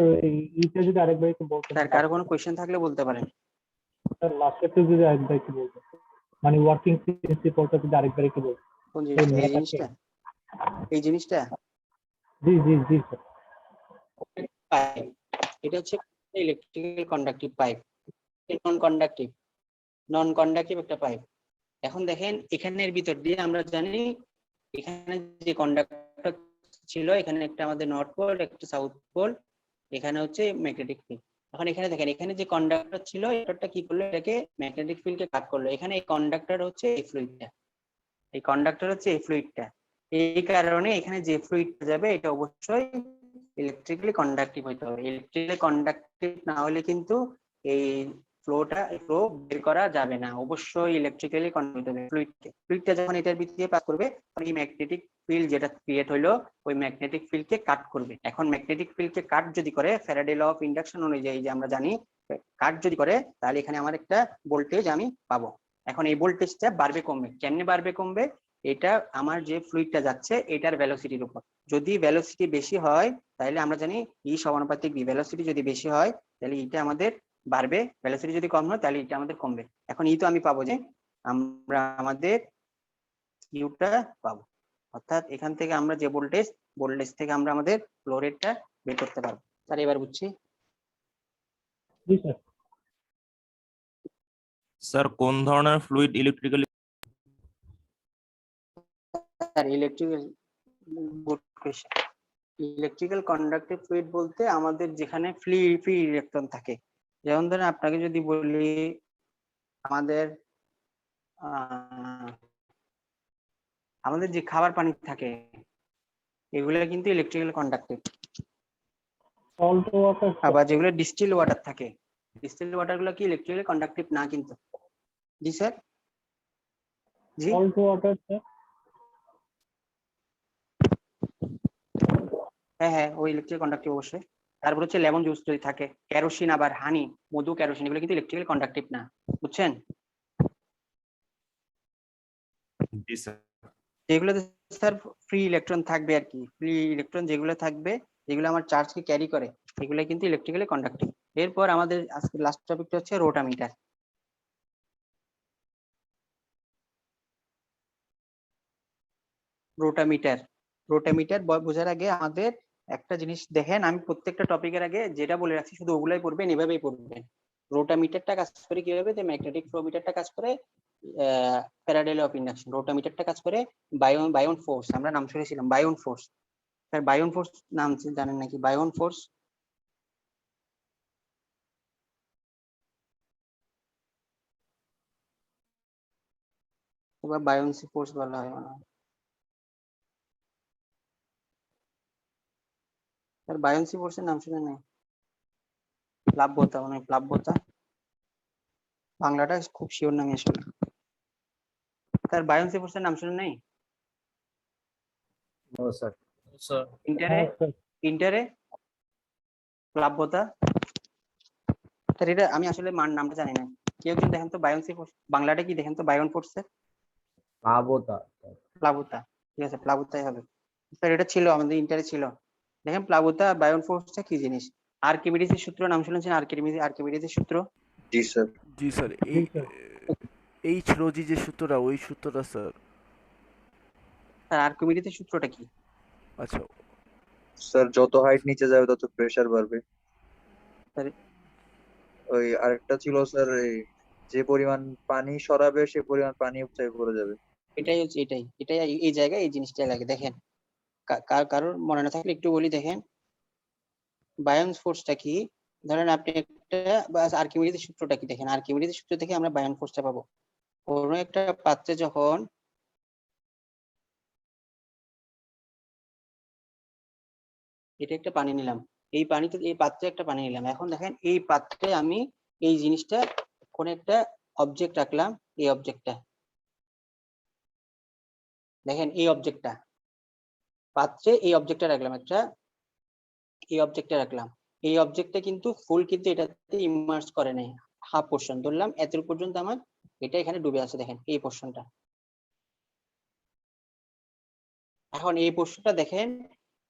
এইটা যদি আরেকবার একটু বলতেন। স্যার কারো কোনো কোয়েশ্চেন থাকলে বলতে পারেন। স্যার লাস্টেরটা যদি আরেকবার একটু বলতেন, মানে ওয়ার্কিং প্রিন্সিপালটা যদি আরেকবার একটু বলতেন। কোন জিনিসটা? এই জিনিসটা জি জি জি স্যার। পাইপ, এটা হচ্ছে ইলেকট্রিক্যাল কন্ডাক্টিভ পাইপ, নন কন্ডাক্টিভ একটা পাইপ। এখন দেখেন এখানের ভিতর দিয়ে আমরা জানি এখানে যে কন্ডাক্টর ছিল, এখানে একটা আমাদের নর্থ পোল, একটা সাউথ পোল, এখানে হচ্ছে ম্যাগনেটিক ফিল্ড। এখন এখানে দেখেন এখানে যে কন্ডাক্টর ছিল এটা কি করলো, এটাকে ম্যাগনেটিক ফিল্ডকে কাট করলো। এখানে এই কন্ডাক্টর হচ্ছে এই ফ্লুইডটা, এই কন্ডাক্টর হচ্ছে এই ফ্লুইডটা। এই কারণে এখানে যে ফ্লুইডটা যাবে এটা অবশ্যই ইলেকট্রিক্যালি কন্ডাক্টিভ হতে হবে। ইলেকট্রিক্যালি কন্ডাক্টিভ না হলে কিন্তু এই ফ্লো বের করা যাবে না, অবশ্যই ইলেকট্রিক্যালি কন্ট্রোল হবে ফ্লুইডটা যখন এটার ভিতর দিয়ে পাস করবে তখন এই ম্যাগনেটিক ফিল্ড যেটা ক্রিয়েট হলো ওই ম্যাগনেটিক ফিল্ডকে কাট করবে। এখন ম্যাগনেটিক ফিল্ডকে কাট যদি করে ফ্যারাডে ল অফ ইন্ডাকশন অনুযায়ী যে আমরা জানি কাট যদি করে তাহলে এখানে আমার একটা ভোল্টেজ আমি পাবো। এখন এই ভোল্টেজটা বাড়বে কমবে, কেমনে বাড়বে কমবে, এটা আমার যে ফ্লুইডটা যাচ্ছে এটার ভেলোসিটির উপর। যদি ভেলোসিটি বেশি হয় তাহলে আমরা জানি ই সমানুপাতিক বি, ভেলোসিটি যদি বেশি হয় তাহলে এটা আমাদের বাড়বে, ভেলোসিটি যদি কম হয় তাহলে এটা আমাদের কমবে। এখন ই তো আমি পাবো যে আমরা আমাদের ইউটা পাবো, অর্থাৎ এখান থেকে আমরা যে ভোল্টেজ থেকে আমরা আমাদের ফ্লো রেটটা বের করতে পারবো। স্যার এবার বুঝছি। জি স্যার। স্যার কোন ধরনের fluid electrically sir electrical conductive fluid বলতে আমাদের যেখানে ফ্রি ইলেকট্রন থাকে, যেমন ধরেন আপনাকে যদি বলি আমাদের যে খাবার পানি থাকে এগুলো কিন্তু ইলেকট্রিক্যাল কন্ডাক্টিভ। সল্ট ওয়াটার, আবার যেগুলো ডিস্টিল ওয়াটার থাকে, ডিস্টিল ওয়াটার গুলো কি ইলেকট্রিক্যালি কন্ডাক্টিভ না কিন্তু। জি স্যার। জি সল্ট ওয়াটার স্যার। হ্যাঁ ওই ইলেকট্রিক্যাল কন্ডাক্টিভ অবশ্যই। তারপর হচ্ছে লেমন জুস যদি থাকে, কেরোসিন, আবার হানি, মধু, কেরোসিন এগুলো কিন্তু ইলেকট্রিক্যাল কন্ডাক্টিভ না, বুঝছেন? জি স্যার। যেগুলো স্যার ফ্রি ইলেকট্রন থাকবে আর কি, ফ্রি ইলেকট্রন যেগুলো থাকবে যেগুলো আমার চার্জকে ক্যারি করে এগুলো কিন্তু ইলেকট্রিক্যালি কন্ডাক্টিভ। এরপর আমাদের আজকে লাস্ট টপিকটা হচ্ছে রোটামিটার। রোটামিটার বোঝার আগে আমাদের একটা জিনিস দেখেন, আমি প্রত্যেকটা টপিকের আগে যেটা বলে রাখছি শুধু ওগুলাই পড়বেন, এভাবেই পড়বেন। রোটামিটারটা কাজ করে কিভাবে, যে ম্যাগনেটিক ফ্লো মিটারটা কাজ করে ফ্যারাডে ল অফ ইন্ডাকশন, রোটামিটারটা কাজ করে বায়ন ফোর্স। আমরা নাম শুনেছিলাম বায়ন ফোর্স। স্যার বায়ন ফোর্স নাম জানেন নাকি? বায়ন ফোর্স বা বায়ন্সি ফোর্স বলা হয় মনে হয়। স্যার বায়ন্সি ফোর্সের নাম শুনে নাই? প্লাব্যতা, মানে প্লাব্যতা, বাংলাটা খুব শিওর নামি আসলে। স্যার বায়ন্সি ফোর্সের নাম শুনে নাই? No sir. স্যার ইন্টারে প্লাব্যতা। স্যার এটা আমি আসলে নামটা জানি না, কেউ একজন দেখেন তো বায়ন্সি ফোর্স বাংলাটা কি দেখেন তো, বায়ন ফোর্সের প্লাবতা। ঠিক আছে, প্লাবতাই হবে স্যার। এটা ছিল আমাদের ইন্টারে ছিল। দেখেন প্লাবতা বায়ন ফোর্সটা কি জিনিস। আর্কিমিডিসের সূত্র নাম শুনেছেন? আর্কিমিডিসের সূত্র। জি স্যার। জি স্যার। এইচ রোজি যে সূত্রটা, ওই সূত্রটা স্যার। স্যার আর্কিমিডিসের সূত্রটা কি? আচ্ছা স্যার যত হাইট নিচে যাবে তত প্রেসার বাড়বে। স্যার ওই আরেকটা ছিল স্যার, যে পরিমাণ পানি সরাবে সে পরিমাণ পানি উপচে পড়ে যাবে। এটাই হচ্ছে, এটাই এই জায়গায় এই জিনিসটাই লাগে। দেখেন কারোর মনে না থাকলে একটু বলি, দেখেন বায়ন ফোর্সটা কি। ধরেন আপনি একটা আর্কিমিডিসের সূত্রটা কি দেখেন, আর্কিমিডিসের সূত্র থেকে আমরা বায়ন ফোর্সটা পাবো। কোনো একটা পাত্রে যখন এটা একটা পানি নিলাম, এই পাত্রে একটা পানি নিলাম, এখন দেখেন এই পাত্রে আমি এই জিনিসটা কোন একটা অবজেক্ট রাখলাম, এই অবজেক্টটা দেখেন, এই অবজেক্টটা পাত্রে এই অবজেক্টটা রাখলাম, এই অবজেক্টটা কিন্তু ফুল কিন্তু এটাতে ইমার্জ করে নাই, হাফ পোর্শন ধরলাম, এত পর্যন্ত আমার এটা এখানে ডুবে আছে। দেখেন এই পোর্শনটা, এখন এই পোর্শনটা দেখেন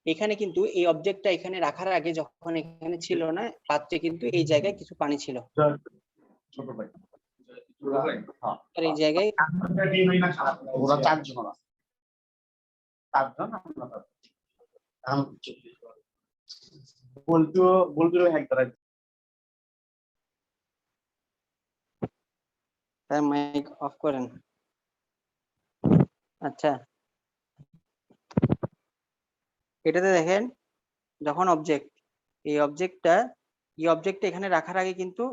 এখানে কিন্তু এই অবজেক্টটা এখানে রাখার আগে যখন এখানে ছিল না পাত্রে, কিন্তু এই জায়গায় কিছু পানি ছিল। আর এই জায়গায় মাইক অফ করেন। আচ্ছা এটাতে দেখেন যখন এই অবজেক্টটা এখানে রাখার আগে কিন্তু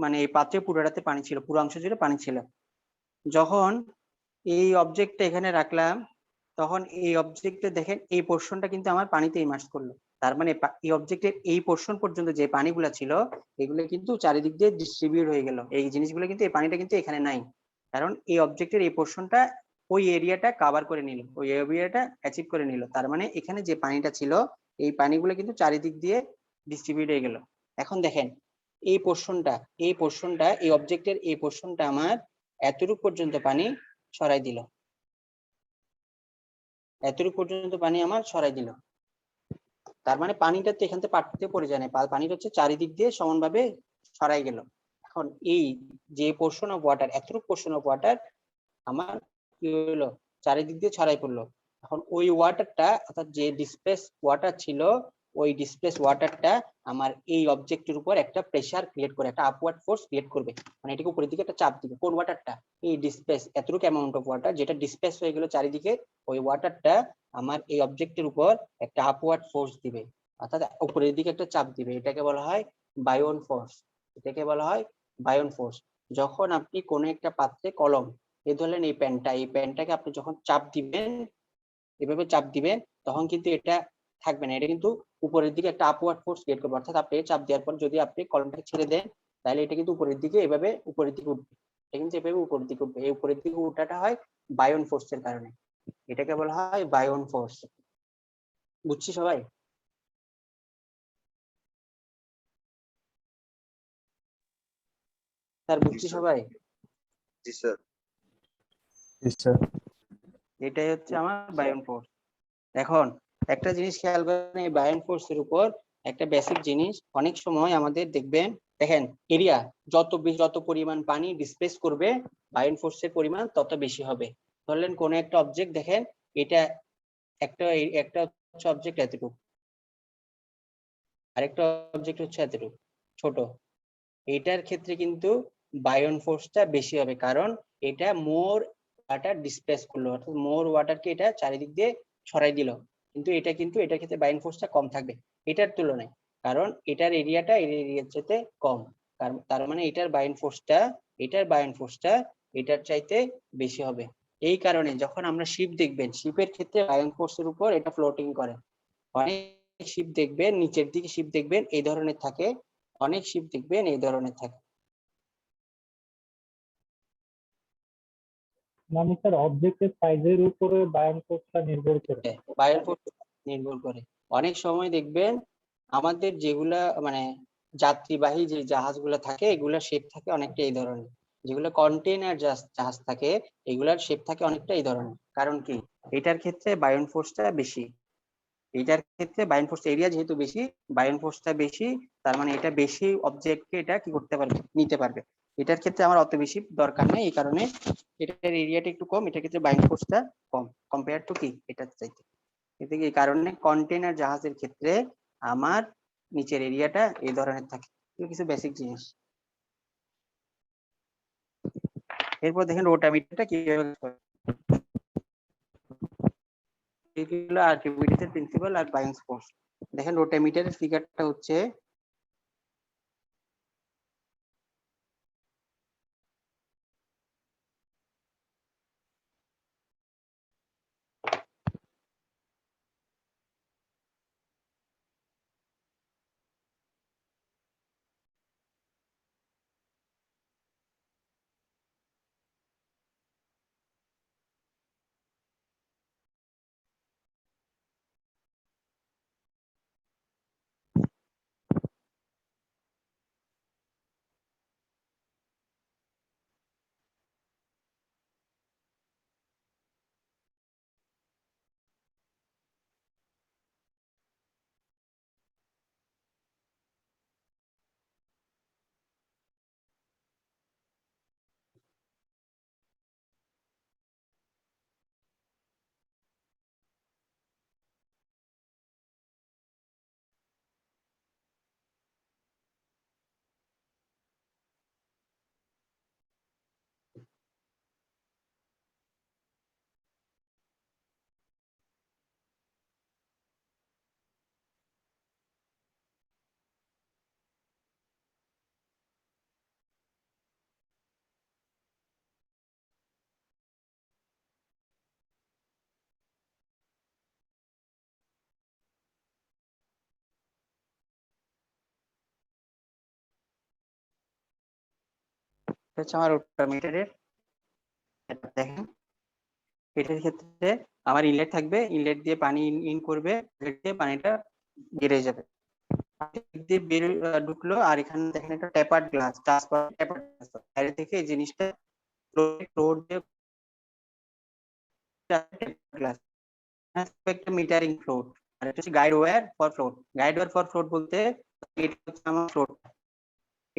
মানে এই পাত্রে পুরোটাতে পানি ছিল, পুরো অংশ জুড়ে পানি ছিল। যখন এই অবজেক্টটা এখানে রাখলাম তখন এই অবজেক্টে দেখেন এই পোর্শনটা কিন্তু আমার পানিতে ইমার্জ করলো। তার মানে এই অবজেক্টের এই পোর্শন পর্যন্ত যে পানিগুলো ছিল এগুলো কিন্তু চারিদিক দিয়ে ডিস্ট্রিবিউট হয়ে গেল। এই জিনিসগুলো কিন্তু, এই পানিটা কিন্তু এখানে নাই, কারণ এই অবজেক্টের এই পোর্শনটা ওই এরিয়াটা কভার করে নিল, ওই এরিয়াটা অ্যাচিভ করে নিল। তার মানে এখানে যে পানিটা ছিল এই পানিগুলো কিন্তু চারিদিক দিয়ে ডিস্ট্রিবিউট হয়ে গেল। এখন দেখেন এই পোর্শনটা এই অবজেক্টের এই পোর্শনটা আমার এতটুকু পর্যন্ত পানি সরাই দিল, এতটুকু পর্যন্ত পানি আমার সরাই দিল। তার মানে পানিটা তো এখান থেকে পার্থক্য পড়ে যায় না, পানিটা হচ্ছে চারিদিক দিয়ে সমানভাবে সরাই গেল। এখন এই যে পোর্শন অফ ওয়াটার, এতটুকু পোর্শন অফ ওয়াটার আমার কি হলো, চারিদিক দিয়ে ছড়াই পড়লো। এখন ওই ওয়াটারটা, অর্থাৎ যে ডিসপ্লেস ওয়াটার ছিল, ওই ডিসপ্লেস ওয়াটারটা আমার এই অবজেক্টের উপর একটা প্রেসার ক্রিয়েট করে, একটা আপওয়ার্ড ফোর্স ক্রিয়েট করবে, মানে এটাকে উপরের দিকে একটা চাপ দিবে। কোন ওয়াটারটা? এই ডিসপ্লেস, এতটুকু অ্যামাউন্ট অফ ওয়াটার যেটা ডিসপ্লেস হয়ে গেল চারিদিকে, ওই ওয়াটারটা আমার এই অবজেক্টের উপর একটা আপওয়ার্ড ফোর্স দিবে, অর্থাৎ উপরের দিকে একটা চাপ দিবে। এটাকে বলা হয় বায়ন ফোর্স, এটাকে বলা হয় বায়ন ফোর্স। যখন আপনি কোনো একটা পাত্রে কলম, এই ধরলেন এই প্যানটাকে আপনি যখন চাপ দিবেন, এভাবে চাপ দিবেন, তখন কিন্তু এটা থাকবে না, এটা কিন্তু উপরের দিকে একটা আপওয়ার্ড ফোর্স ক্রিয়েট করবে। অর্থাৎ আপনি চাপ দেওয়ার পর যদি আপনি কলমটাকে ছেড়ে দেন, তাহলে এটা কিন্তু উপরের দিকে এভাবে উপরের দিকে উঠবে, এটা কিন্তু এভাবে উপরের দিকে উঠবে। এই উপরের দিকে উঠাটা হয় বায়ন ফোর্সের কারণে, এটাকে বলা হয় বায়ন ফোর্স। বুঝছি সবাই? স্যার বুঝছি সবাই? জি স্যার। এটাই হচ্ছে আমার বায়ন ফোর্স। এখন একটা জিনিস খেয়াল করেন, এই বায়ন ফোর্সের উপর একটা বেসিক জিনিস, অনেক সময় আমাদের দেখবেন, দেখেন এরিয়া যত পরিমাণ পানি ডিসপ্লেস করবে বায়ন ফোর্সের পরিমাণ তত বেশি হবে। ধরলেন কোন একটা অবজেক্ট, দেখেন এটা একটা হচ্ছে অবজেক্ট এতটুকু, আরেকটা অবজেক্ট হচ্ছে এতটুকু ছোট, এটার ক্ষেত্রে কিন্তু বায়ন ফোর্সটা বেশি হবে, কারণ এটা মোর ওয়াটার ডিসপ্লেস করলো, অর্থাৎ মোর ওয়াটারকে এটা চারিদিক দিয়ে ছড়াই দিল। কিন্তু এটার ক্ষেত্রে বায়ন ফোর্সটা কম থাকবে এটার তুলনায়, কারণ এটার এরিয়াটা এর এরিয়ার চাইতে কম। তার মানে এটার বায়ন ফোর্সটা এটার চাইতে বেশি হবে। এই কারণে যখন আমরা শিপ দেখবেন, শিপের ক্ষেত্রে বায়ন ফোর্সের উপর এটা ফ্লোটিং করে। অনেক শিপ দেখবেন, নিচের দিকে শিপ দেখবেন এই ধরনের থাকে, অনেক শিপ দেখবেন এই ধরনের থাকে। মানে স্যার অবজেক্টের সাইজের উপরে বায়ন ফোর্সটা নির্ভর করে। বায়ন ফোর্স নির্ভর করে। অনেক সময় দেখবেন আমাদের যেগুলা মানে যাত্রীবাহী যে জাহাজগুলো থাকে, এগুলার শেপ থাকে অনেকটা এই ধরনের। যেগুলো কন্টেইনার জাহাজ থাকে, এগুলার শেপ থাকে অনেকটা এই ধরনের। কারণ কি? এটার ক্ষেত্রে বায়ন ফোর্সটা বেশি, এটার ক্ষেত্রে বায়ন ফোর্স এরিয়া যেহেতু বেশি, বায়ন ফোর্সটা বেশি, তার মানে এটা বেশি অবজেক্টকে এটা কি করতে পারবে, নিতে পারবে। এটার ক্ষেত্রে আমার অত বেশি দরকার নেই, এই কারণে এটার এরিয়াটা একটু কম, এটার ক্ষেত্রে বায়ন ফোর্সটা কম কম্পেয়ার টু কি এটার চাইতে। এতে এই কারণে কন্টেইনার জাহাজের ক্ষেত্রে আমার নিচের এরিয়াটা এই ধরনের থাকে। কিছু বেসিক জিনিস। এরপর দেখেন রোটামিটারটা কিভাবে কাজ করে। এগুলো আর্কিমিডিসের প্রিন্সিপাল আর বায়ন ফোর্স। দেখেন রোটামিটারের ফিগারটা হচ্ছে এটা হচ্ছে আমার রোটামিটারের setup দেখেন। এটার ক্ষেত্রে আমার ইনলেট থাকবে, ইনলেট দিয়ে পানি ইন করবে, ইনলেট দিয়ে পানিটা বেড়ে যাবে, দিয়ে বের ঢুকলো। আর এখানে দেখেন একটা টেপার্ড গ্লাস, টেপার্ড গ্লাস বাইরে থেকে এই জিনিসটা ফ্লোর দিয়ে গ্লাস একটা মিটারিং ফ্লোট, আর এটা হচ্ছে guide wire for float. Guide wire for float বলতে এটা হচ্ছে আমার ফ্লোট,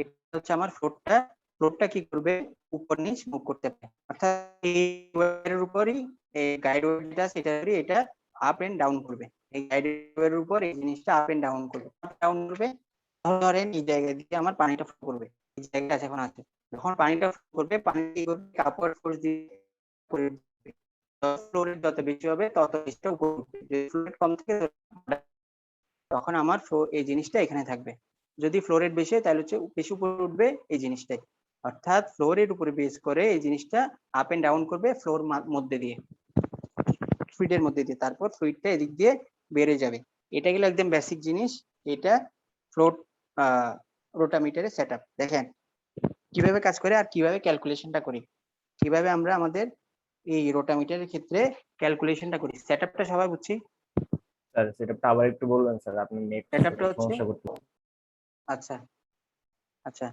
এটা হচ্ছে আমার ফ্লোটটা। ফ্লোটটা কি করবে, উপর নিচ মুভ করতে পারে, অর্থাৎ এই ওয়্যারের উপরই এই গাইড ওয়্যারটা সেটারই এটা আপ এন্ড ডাউন করবে। এই গাইড ওয়্যারের উপর এই জিনিসটা আপ এন্ড ডাউন করবে, ডাউন করবে। ধরেন এই জায়গা দিয়ে আমার পানিটা ফ্লো করবে, এই জায়গাটা এখন আছে, যখন পানিটা ফ্লো করবে পানি কি করবে, আপওয়ার্ড ফোর্স দিয়ে ফ্লোরেট যত বেশি হবে তত বেশিটা উপরে উঠবে। যদি ফ্লোরেট কম থাকে তখন আমার এই জিনিসটা এখানে থাকবে। যদি ফ্লোরেট বেশি হয় তাহলে হচ্ছে বেশি উপরে উঠবে এই জিনিসটাই, অর্থাৎ ফ্লোরের উপরে বেস করে এই জিনিসটা আপ এন্ড ডাউন করবে ফ্লোর মধ্যে দিয়ে, ফ্লুইডের মধ্যে দিয়ে, তারপর ফ্লুইডটা এদিক দিয়ে বেড়ে যাবে। এটা গেল একদম বেসিক জিনিস। এটা ফ্লোট রোটামিটারের সেটআপ। দেখেন কিভাবে কাজ করে আর কিভাবে ক্যালকুলেশনটা করি, কিভাবে আমরা আমাদের এই রোটামিটারের ক্ষেত্রে ক্যালকুলেশনটা করি। সেটআপটা সবাই বুঝছি? স্যার সেটা আবার একটু বলবেন স্যার, আপনি নেট সেটআপটা হচ্ছে, সমস্যা করতে। আচ্ছা আচ্ছা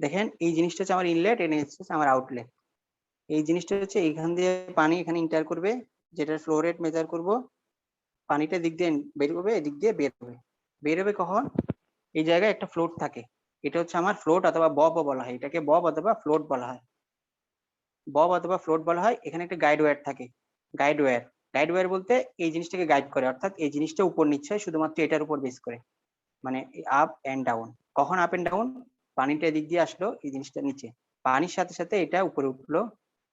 দেখেন এই জিনিসটা হচ্ছে আমার ইনলেট, এটা হচ্ছে আমার আউটলেট। এই জিনিসটা হচ্ছে এখান দিয়ে পানি এখানে ইন্টার করবে, যেটা ফ্লো রেট মেজার করব, পানিটা দিক দিয়ে বের হবে, এদিক দিয়ে বের হবে। বের হবে কখন, এই জায়গায় একটা ফ্লোট থাকে, এটা হচ্ছে আমার ফ্লোট অথবা ববও বলা হয়, এটাকে বব অথবা ফ্লোট বলা হয়, বব অথবা ফ্লোট বলা হয়। এখানে একটা গাইড ওয়্যার থাকে, গাইড ওয়্যার। গাইড ওয়্যার বলতে এই জিনিসটাকে গাইড করে, অর্থাৎ এই জিনিসটা উপর নিচ্ছে শুধুমাত্র এটার উপর বেস করে, মানে আপ এন্ড ডাউন। কখন আপ এন্ড ডাউন, পানিটা এদিক দিয়ে আসলো, এই জিনিসটা নিচে, পানির সাথে সাথে এটা উপরে উঠলো,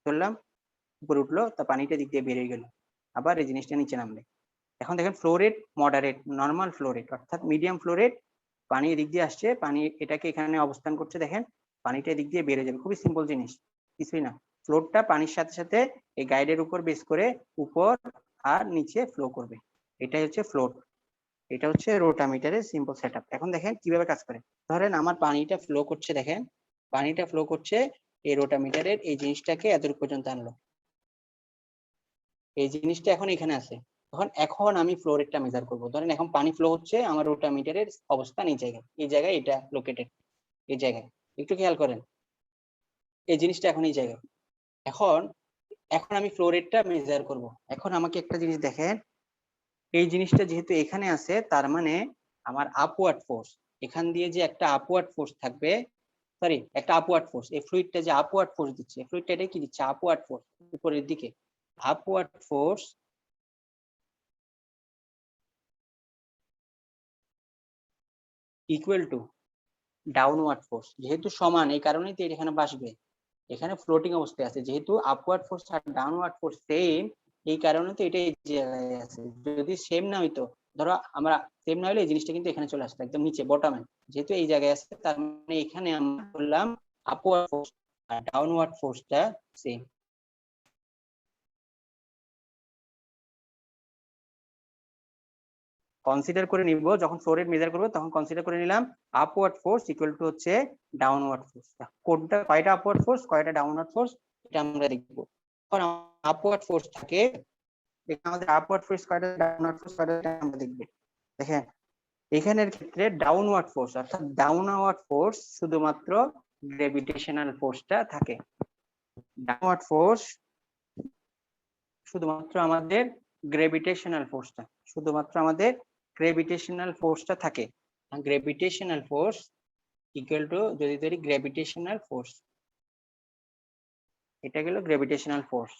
ধরলাম উপরে উঠলো, তা পানিটা দিক দিয়ে বেরিয়ে গেল, আবার এই জিনিসটা নিচে নামবে। এখন দেখেন flow rate moderate, normal flow rate অর্থাৎ মিডিয়াম ফ্লো রেট, পানি এদিক দিয়ে আসছে, পানি এটাকে এখানে অবস্থান করছে, দেখেন পানিটা এদিক দিয়ে বেড়ে যাবে। খুবই সিম্পল জিনিস, কিছুই না। ফ্লোটটা পানির সাথে সাথে এই গাইডের উপর বেস করে উপর আর নিচে ফ্লো করবে, এটাই হচ্ছে ফ্লোট। এটা হচ্ছে রোটামিটারের সিম্পল সেটআপ। এখন দেখেন কিভাবে কাজ করে। ধরেন আমার পানিটা ফ্লো করছে, দেখেন পানিটা ফ্লো করছে, এই রোটামিটারের এই জিনিসটাকে এতটুকু পর্যন্ত আনলো, এই জিনিসটা এখন এখানে আছে। এখন আমি ফ্লো রেটটা মেজার করব। ধরেন এখন পানি ফ্লো হচ্ছে, আমার রোটামিটারের অবস্থান এই জায়গায়, এই জায়গায় এটা লোকেটেড, এই জায়গায় একটু খেয়াল করেন, এই জিনিসটা এখন এই জায়গায়। এখন আমি ফ্লো রেটটা মেজার করব। এখন আমাকে একটা জিনিস দেখেন, এই জিনিসটা যেহেতু এখানে আছে, তার মানে আমার আপওয়ার্ড ফোর্স, এখান দিয়ে যে একটা আপওয়ার্ড ফোর্স থাকবে, সরি একটা আপওয়ার্ড ফোর্স, এই ফ্লুইডটা যে আপওয়ার্ড ফোর্স দিচ্ছে, ফ্লুইডটা এটা কি দিচ্ছে, আপওয়ার্ড ফোর্স উপরের দিকে, upward force equal two downward force. যেহেতু সমান, এই কারণেই তো এখানে বাসবে, এখানে ফ্লোটিং অবস্থায় আছে, যেহেতু আপওয়ার্ড ফোর্স আর ডাউনওয়ার্ড ফোর্স সেম, এই কারণে তো এটা এই জায়গায় আছে। যদি সেম না হইতো, ধরো আমরা সেম না হলে এই জিনিসটা কিন্তু এখানে চলে আসতো একদম নিচে বটমে, যেহেতু এই জায়গায় আছে তার মানে এখানে আমরা বললাম আপওয়ার্ড ফোর্স আর ডাউনওয়ার্ড ফোর্সটা সেম। কনসিডার করে নিব, যখন ফ্লো রেট মেজার করবো তখন কনসিডার করে নিলাম আপওয়ার্ড ফোর্স ইকুয়াল টু হচ্ছে ডাউনওয়ার্ড ফোর্স। কোনটা কয়টা আপওয়ার্ড ফোর্স কয়টা ডাউনওয়ার্ড ফোর্স এটা আমরা দেখবো। এখন আপওয়ার্ড ফোর্স থাকে, এখানে আমাদের আপওয়ার্ড ফোর্স কয়টা ডাউনওয়ার্ড ফোর্স কয়টা আমরা দেখবো। দেখেন এখানের ক্ষেত্রে ডাউনওয়ার্ড ফোর্স অর্থাৎ ডাউনওয়ার্ড ফোর্স শুধুমাত্র গ্র্যাভিটেশনাল ফোর্সটা থাকে, ডাউনওয়ার্ড ফোর্স শুধুমাত্র আমাদের গ্র্যাভিটেশনাল ফোর্সটা, শুধুমাত্র আমাদের গ্র্যাভিটেশনাল ফোর্সটা থাকে। গ্র্যাভিটেশনাল ফোর্স ইকুয়াল টু, যদি ধরি গ্র্যাভিটেশনাল ফোর্স, এটা গেল গ্র্যাভিটেশনাল ফোর্স।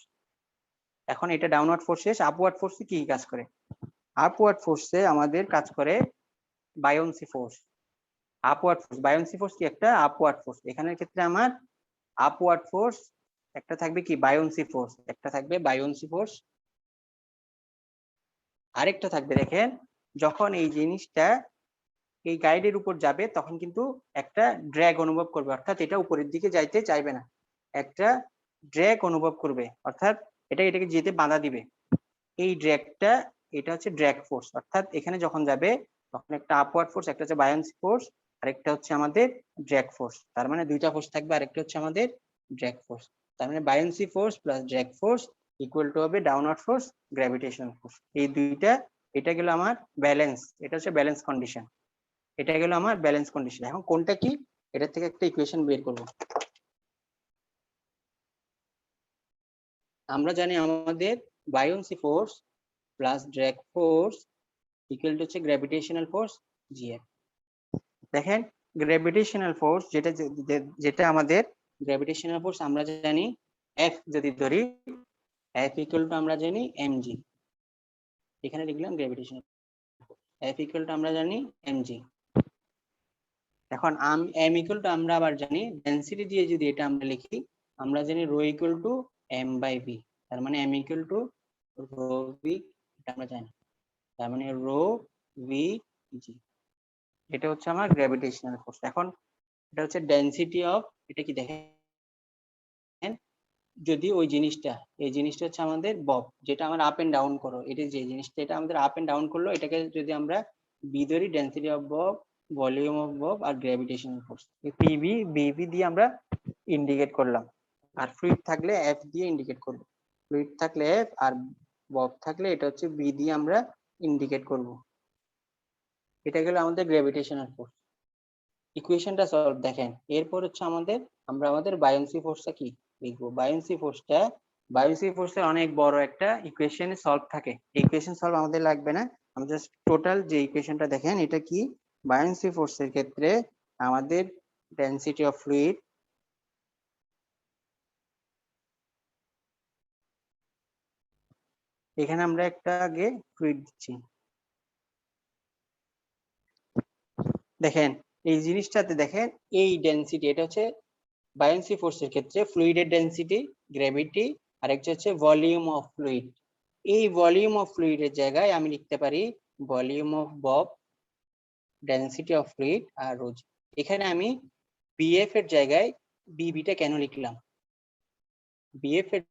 এখন এটা ডাউনওয়ার্ড ফোর্স শেষ, আপওয়ার্ড ফোর্সে কি কাজ করে, আপওয়ার্ড ফোর্সে আমাদের কাজ করে বায়োন্সি ফোর্স। আপওয়ার্ড ফোর্স, বায়োন্সি ফোর্স কি একটা আপওয়ার্ড ফোর্স, এখানের ক্ষেত্রে আমার আপওয়ার্ড ফোর্স একটা থাকবে কি বায়োন্সি ফোর্স, একটা থাকবে বায়োন্সি ফোর্স, আরেকটা থাকবে দেখেন যখন এই জিনিসটা এই গাইডের উপর যাবে তখন কিন্তু একটা ড্র্যাগ অনুভব করবে, অর্থাৎ এটা উপরের দিকে যাইতে চাইবে না, একটা ড্র্যাগ অনুভব করবে, অর্থাৎ এটাকে যেতে বাধা দিবে। এই ড্র্যাগটা, এটা হচ্ছে ড্র্যাগ ফোর্স, অর্থাৎ এখানে যখন যাবে তখন একটা আপওয়ার্ড ফোর্স, একটা হচ্ছে বায়োন্সি ফোর্স, আরেকটা হচ্ছে আমাদের ড্র্যাগ ফোর্স। তার মানে দুইটা ফোর্স থাকবে, আরেকটা হচ্ছে আমাদের ড্র্যাগ ফোর্স। তার মানে buoyancy force plus drag force equal to হবে ডাউনওয়ার্ড ফোর্স গ্র্যাভিটেশনাল ফোর্স। এই দুইটা, এটা গেল আমার ব্যালেন্স, এটা হচ্ছে ব্যালেন্স কন্ডিশন, এটা গেল আমার ব্যালেন্স কন্ডিশন। এখন কোনটা কি, এটা থেকে একটা ইকুয়েশন বের করব। আমরা জানি আমাদের buoyancy force plus drag force equal to হচ্ছে গ্র্যাভিটেশনাল ফোর্স জিএফ। দেখেন গ্র্যাভিটেশনাল ফোর্স যেটা আমাদের গ্র্যাভিটেশনাল ফোর্স আমরা জানি এফ, যদি ধরি এফ ইকুয়াল টু আমরা জানি এমজি, এখানে লিখলাম গ্র্যাভিটেশনাল এফ ইকুয়াল টু আমরা জানি এমজি। এখন এম ইকুয়াল টু আমরা আবার জানি ডেনসিটি দিয়ে যদি এটা আমরা লিখি, আমরা জানি rho equal to M by B, তার মানে M equal to rho B, এটা আমরা জানি, তার মানে রো ভি জি, এটা হচ্ছে আমার গ্র্যাভিটেশনাল ফোর্স। এখন এটা হচ্ছে ডেনসিটি অফ, এটা কি দেখেন, যদি ওই জিনিসটা, এই জিনিসটা হচ্ছে আমাদের বব, যেটা আমরা আপ এন্ড ডাউন করো, এটা যে জিনিসটা এটা আমাদের আপ এন্ড ডাউন করলো, এটাকে যদি আমরা বি ধরি, density of bob, volume of bob আর গ্র্যাভিটেশনাল ফোর্স, পিবি বিবি দিয়ে আমরা ইন্ডিকেট করলাম, আর ফ্লুইড থাকলে এফ দিয়ে ইন্ডিকেট করব, ফ্লুইড থাকলে এফ আর বব থাকলে এটা হচ্ছে বি দিয়ে আমরা ইন্ডিকেট করব। এটা গেল আমাদের গ্র্যাভিটেশনাল ফোর্স। ইকুয়েশনটা সলভ দেখেন, এরপর হচ্ছে আমাদের বায়োন্সি ফোর্সটা কি লিখবো। বায়োন্সি ফোর্সের অনেক বড় একটা ইকুয়েশন সলভ থাকে, ইকুয়েশন সলভ আমাদের লাগবে না, আমরা জাস্ট টোটাল যে ইকুয়েশনটা দেখেন এটা কি, বায়োন্সি ফোর্সের ক্ষেত্রে আমাদের ডেনসিটি অফ ফ্লুইড এখানে আমরা একটা আগে ফ্লুইড দিচ্ছি, দেখেন এই জিনিসটাতে দেখেন এই ডেনসিটি, এটা হচ্ছে বায়োন্সি ফোর্সের ক্ষেত্রে ফ্লুইডের ডেনসিটি, গ্র্যাভিটি, আর একটা হচ্ছে ভলিউম অফ ফ্লুইড। এই ভলিউম অফ ফ্লুইডের জায়গায় আমি লিখতে পারি volume of bob, density of fluid আর রোজ। এখানে আমি বিএফ এর জায়গায় বিবিটা কেন লিখলাম, বিএফ এর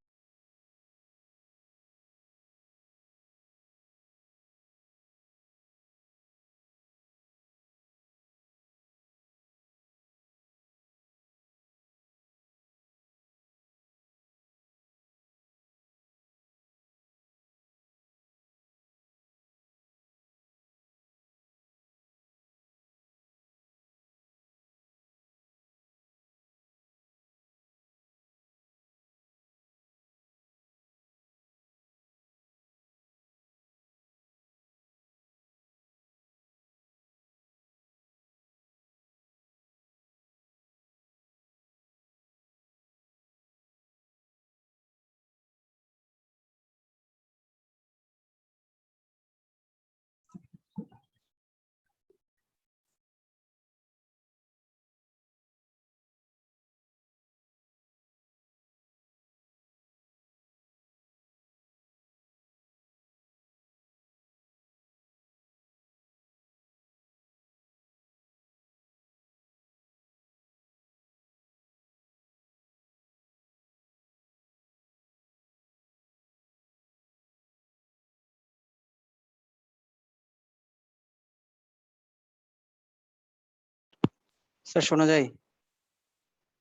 স্যার শোনা যায়?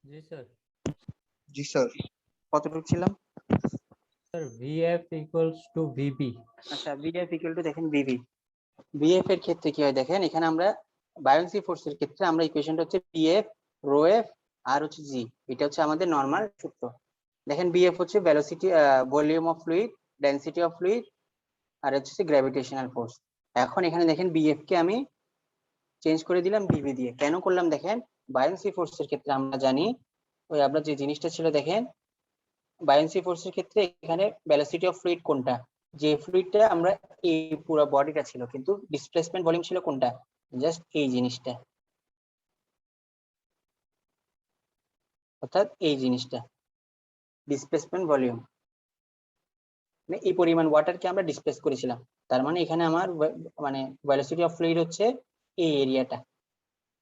জি স্যার। জি স্যার। কতটুকু ছিলাম? Sir VF equals to VB। আচ্ছা, বিএফ ইকুয়াল টু দেখেন বিবি, বিএফ এর ক্ষেত্রে কি হয় দেখেন, এখানে আমরা বায়োন্সি ফোর্সের ক্ষেত্রে আমরা ইকুয়েশনটা হচ্ছে বিএফ রো এফ আর হচ্ছে জি, এটা হচ্ছে আমাদের নরমাল সূত্র। দেখেন বিএফ হচ্ছে velocity, volume of fluid, density of fluid আর হচ্ছে গ্র্যাভিটেশনাল ফোর্স। এখন এখানে দেখেন বিএফ কে আমি চেঞ্জ করে দিলাম বিবি দিয়ে, কেন করলাম দেখেন, বায়োন্সি ফোর্সের ক্ষেত্রে আমরা জানি ওই আমরা যে জিনিসটা ছিল দেখেন, বায়োন্সি ফোর্সের ক্ষেত্রে এখানে ভেলোসিটি অফ ফ্লুইড কোনটা, যে ফ্লুইডটা আমরা এই পুরো বডিটা ছিল, কিন্তু ডিসপ্লেসমেন্ট ভলিউম ছিল কোনটা, জাস্ট এই জিনিসটা, অর্থাৎ এই জিনিসটা ডিসপ্লেসমেন্ট ভলিউম, মানে এই পরিমাণ ওয়াটারকে আমরা ডিসপ্লেস করেছিলাম। তার মানে এখানে আমার মানে ভেলোসিটি অফ ফ্লুইড হচ্ছে এই এরিয়াটা,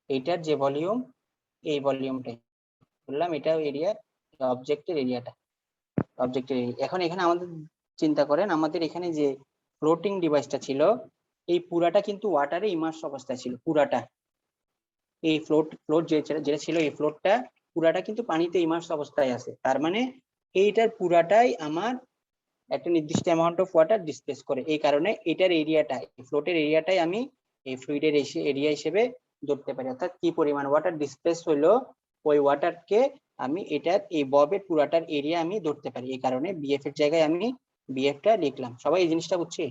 এইটার যে ভলিউম, এই ভলিউমটাই বললাম, এটা এরিয়া, অবজেক্টের এরিয়াটা, অবজেক্টের এরিয়া। এখন এখানে আমাদের চিন্তা করেন, আমাদের এখানে যে ফ্লোটিং ডিভাইসটা ছিল, এই পুরাটা কিন্তু ওয়াটারে ইমার্স অবস্থায় ছিল, পুরাটা এই ফ্লোট যেটা ছিল, এই ফ্লোটটা পুরাটা কিন্তু পানিতে ইমার্স অবস্থায় আছে, তার মানে এইটার পুরাটাই আমার একটা নির্দিষ্ট অ্যামাউন্ট অফ ওয়াটার ডিসপ্লেস করে, এই কারণে এটার এরিয়াটা, ফ্লোটের এরিয়াটাই আমি এই ফ্লুইডের এরিয়া হিসেবে ধরতে পারি। অর্থাৎ কি পরিমাণ ওয়াটার ডিসপ্লেস হইলো ওই ওয়াটারকে আমি এটার এই ববের পুরাটার এরিয়া আমি ধরতে পারি, এই কারণে বিএফ এর জায়গায় আমি বিএফটা লিখলাম। সবাই এই জিনিসটা বুঝছি?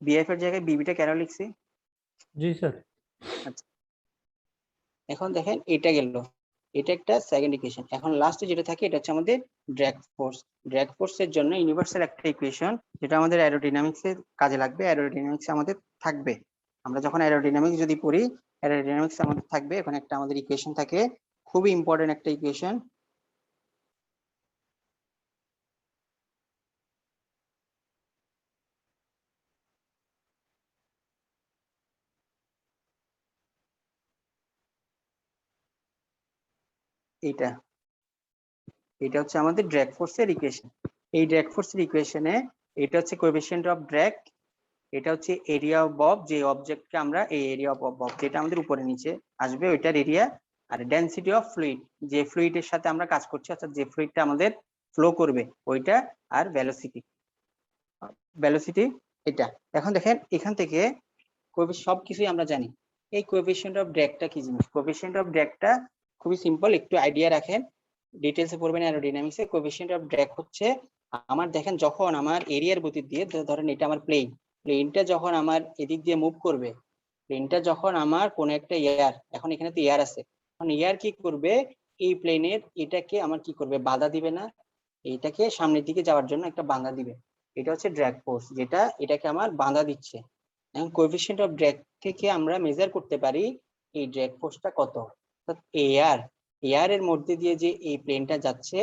বিএফ এর জায়গায় বিবিটা কেন লিখছি? জি স্যার। আচ্ছা, এখন দেখেন এটা গেল, এটা একটা সেকেন্ড ইকুয়েশন। এখন লাস্টে যেটা থাকে এটা হচ্ছে আমাদের ড্র্যাগ ফোর্স। ড্র্যাগ ফোর্সের জন্য ইউনিভার্সাল একটা ইকুয়েশন যেটা আমাদের অ্যারোডাইনামিক্স এর কাজে লাগবে, অ্যারোডাইনামিক্স আমাদের থাকবে। আমরা যখন অ্যারোডাইনামিক্স যদি পড়ি, অ্যারোডাইনামিক্স আমাদের থাকবে, এখানে একটা আমাদের ইকুয়েশন থাকে, খুবই ইম্পর্টেন্ট একটা ইকুয়েশন। এইটা এটা হচ্ছে আমাদের ড্র্যাগ ফোর্সের ইকুয়েশন। এই ড্র্যাগ ফোর্সের ইকুয়েশনে এটা হচ্ছে কোএফিসিয়েন্ট অফ ড্র্যাগ, এটা হচ্ছে এরিয়া অফ বব, যে অবজেক্টকে আমরা এই এরিয়া অফ বব যেটা আমাদের উপরে নিচে আসবে ওইটার এরিয়া, আর ডেনসিটি অফ ফ্লুইড, যে ফ্লুইডের সাথে আমরা কাজ করছি অর্থাৎ যে ফ্লুইডটা আমাদের ফ্লো করবে ওইটা, আর ভেলোসিটি এটা। এখন দেখেন এখান থেকে সবকিছুই আমরা জানি। এই কোএফিসিয়েন্ট অফ ড্র্যাগটা কি জিনিস? কোএফিসিয়েন্ট অফ ড্র্যাগটা খুবই সিম্পল, একটু আইডিয়া রাখেন, ডিটেলসে পড়বেন অ্যারোডাইনামিক্সে। কোএফিসিয়েন্ট অফ ড্র্যাগ হচ্ছে আমার, দেখেন যখন আমার এরিয়ার গতি দিয়ে, ধরেন এটা আমার প্লেনটা যখন আমার এদিক দিয়ে মুভ করবে, প্লেনটা যখন আমার কোন একটা এয়ার, এখন এখানে তো এয়ার আছে, এখন এয়ার কি করবে, এই প্লেনের এটাকে আমার কি করবে, বাধা দিবে না, এইটাকে সামনের দিকে যাওয়ার জন্য একটা বাধা দিবে, এটা হচ্ছে ড্র্যাগ ফোর্স, যেটা এটাকে আমার বাধা দিচ্ছে। এখন কোএফিসিয়েন্ট অফ ড্র্যাগ থেকে আমরা মেজার করতে পারি এই ড্র্যাগ ফোর্সটা কত, অর্থাৎ এয়ারের মধ্যে দিয়ে যে এই প্লেনটা যাচ্ছে,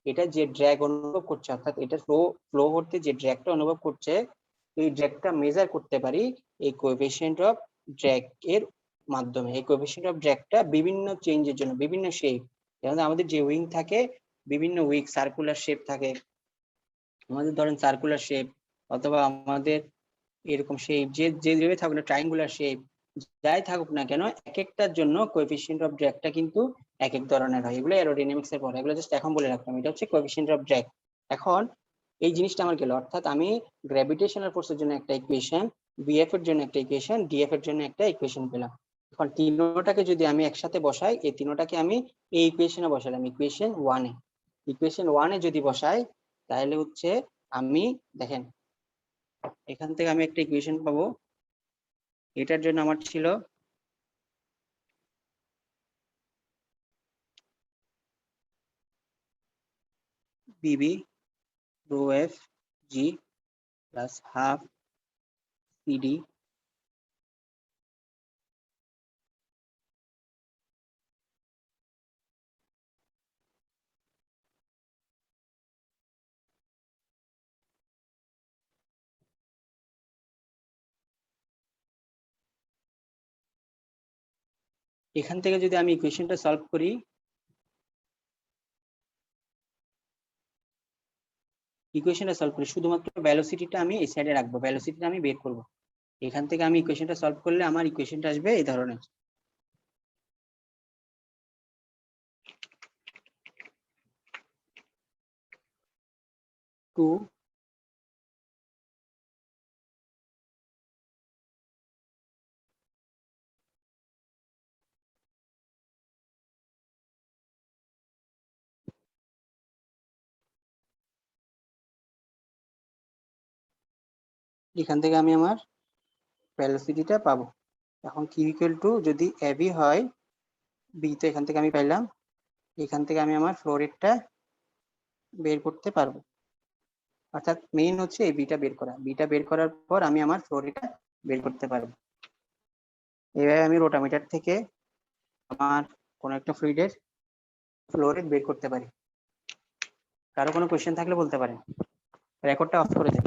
এটা যে ড্র্যাগ অনুভব করছে, অর্থাৎ এটা ফ্লো করতে যে ড্র্যাগটা অনুভব করছে, এই ড্র্যাগটা মেজার করতে পারি এই কোএফিসিয়েন্ট অফ ড্র্যাগ এর মাধ্যমে। এই কোএফিসিয়েন্ট অফ ড্র্যাগটা বিভিন্ন চেঞ্জের জন্য, বিভিন্ন শেপ, যেমন আমাদের যে উইং থাকে, বিভিন্ন উইং সার্কুলার শেপ থাকে আমাদের, ধরেন সার্কুলার শেপ, অথবা আমাদের এরকম শেপ, যেভাবে থাকুক না, ট্রায়াঙ্গুলার শেপ, যাই থাকুক না কেন, এক একটার জন্য কোএফিসিয়েন্ট অফ ড্র্যাগটা কিন্তু এক এক ধরনের হয়। এগুলো অ্যারোডাইনামিক্স এর পড়া, এগুলো জাস্ট এখন বলে রাখলাম, এটা হচ্ছে কোএফিসিয়েন্ট অফ ড্র্যাগ। এখন এই জিনিসটা আমার গেল, অর্থাৎ আমি গ্র্যাভিটেশনাল ফোর্সের জন্য একটা ইকুয়েশন, বিএফ এর জন্য একটা ইকুয়েশন, ডিএফ এর জন্য একটা ইকুয়েশন পেলাম। এখন তিনোটাকে যদি আমি একসাথে বসাই, এই তিনোটাকে আমি এই ইকুয়েশনে বসালাম, ইকুয়েশন ওয়ানে যদি বসাই, তাহলে হচ্ছে আমি দেখেন এখান থেকে আমি একটা ইকুয়েশন পাবো, এটার জন্য আমার ছিল BB rho F G plus half CD এখান থেকে যদি আমি ইকুয়েশনটা সলভ করি, শুধুমাত্র ভেলোসিটিটা আমি এই সাইডে রাখবো, ভেলোসিটিটা আমি বের করব। এখান থেকে আমি ইকুয়েশনটা সলভ করলে আমার ইকুয়েশনটা আসবে এই ধরনের। টু এখান থেকে আমি আমার ভেলোসিটিটা পাবো। এখন কিউ ইকুয়াল টু, যদি এবি হয়, বি তো এখান থেকে আমি পাইলাম, এখান থেকে আমি আমার ফ্লো রেটটা বের করতে পারবো। অর্থাৎ মেইন হচ্ছে এই বিটা বের করার পর আমি আমার ফ্লো রেটটা বের করতে পারবো। এইভাবে আমি রোটামিটার থেকে আমার কোনো একটা ফ্লুইডের ফ্লো রেট বের করতে পারি। কারো কোনো কোয়েশ্চেন থাকলে বলতে পারেন, রেকর্ডটা অফ করে দেন।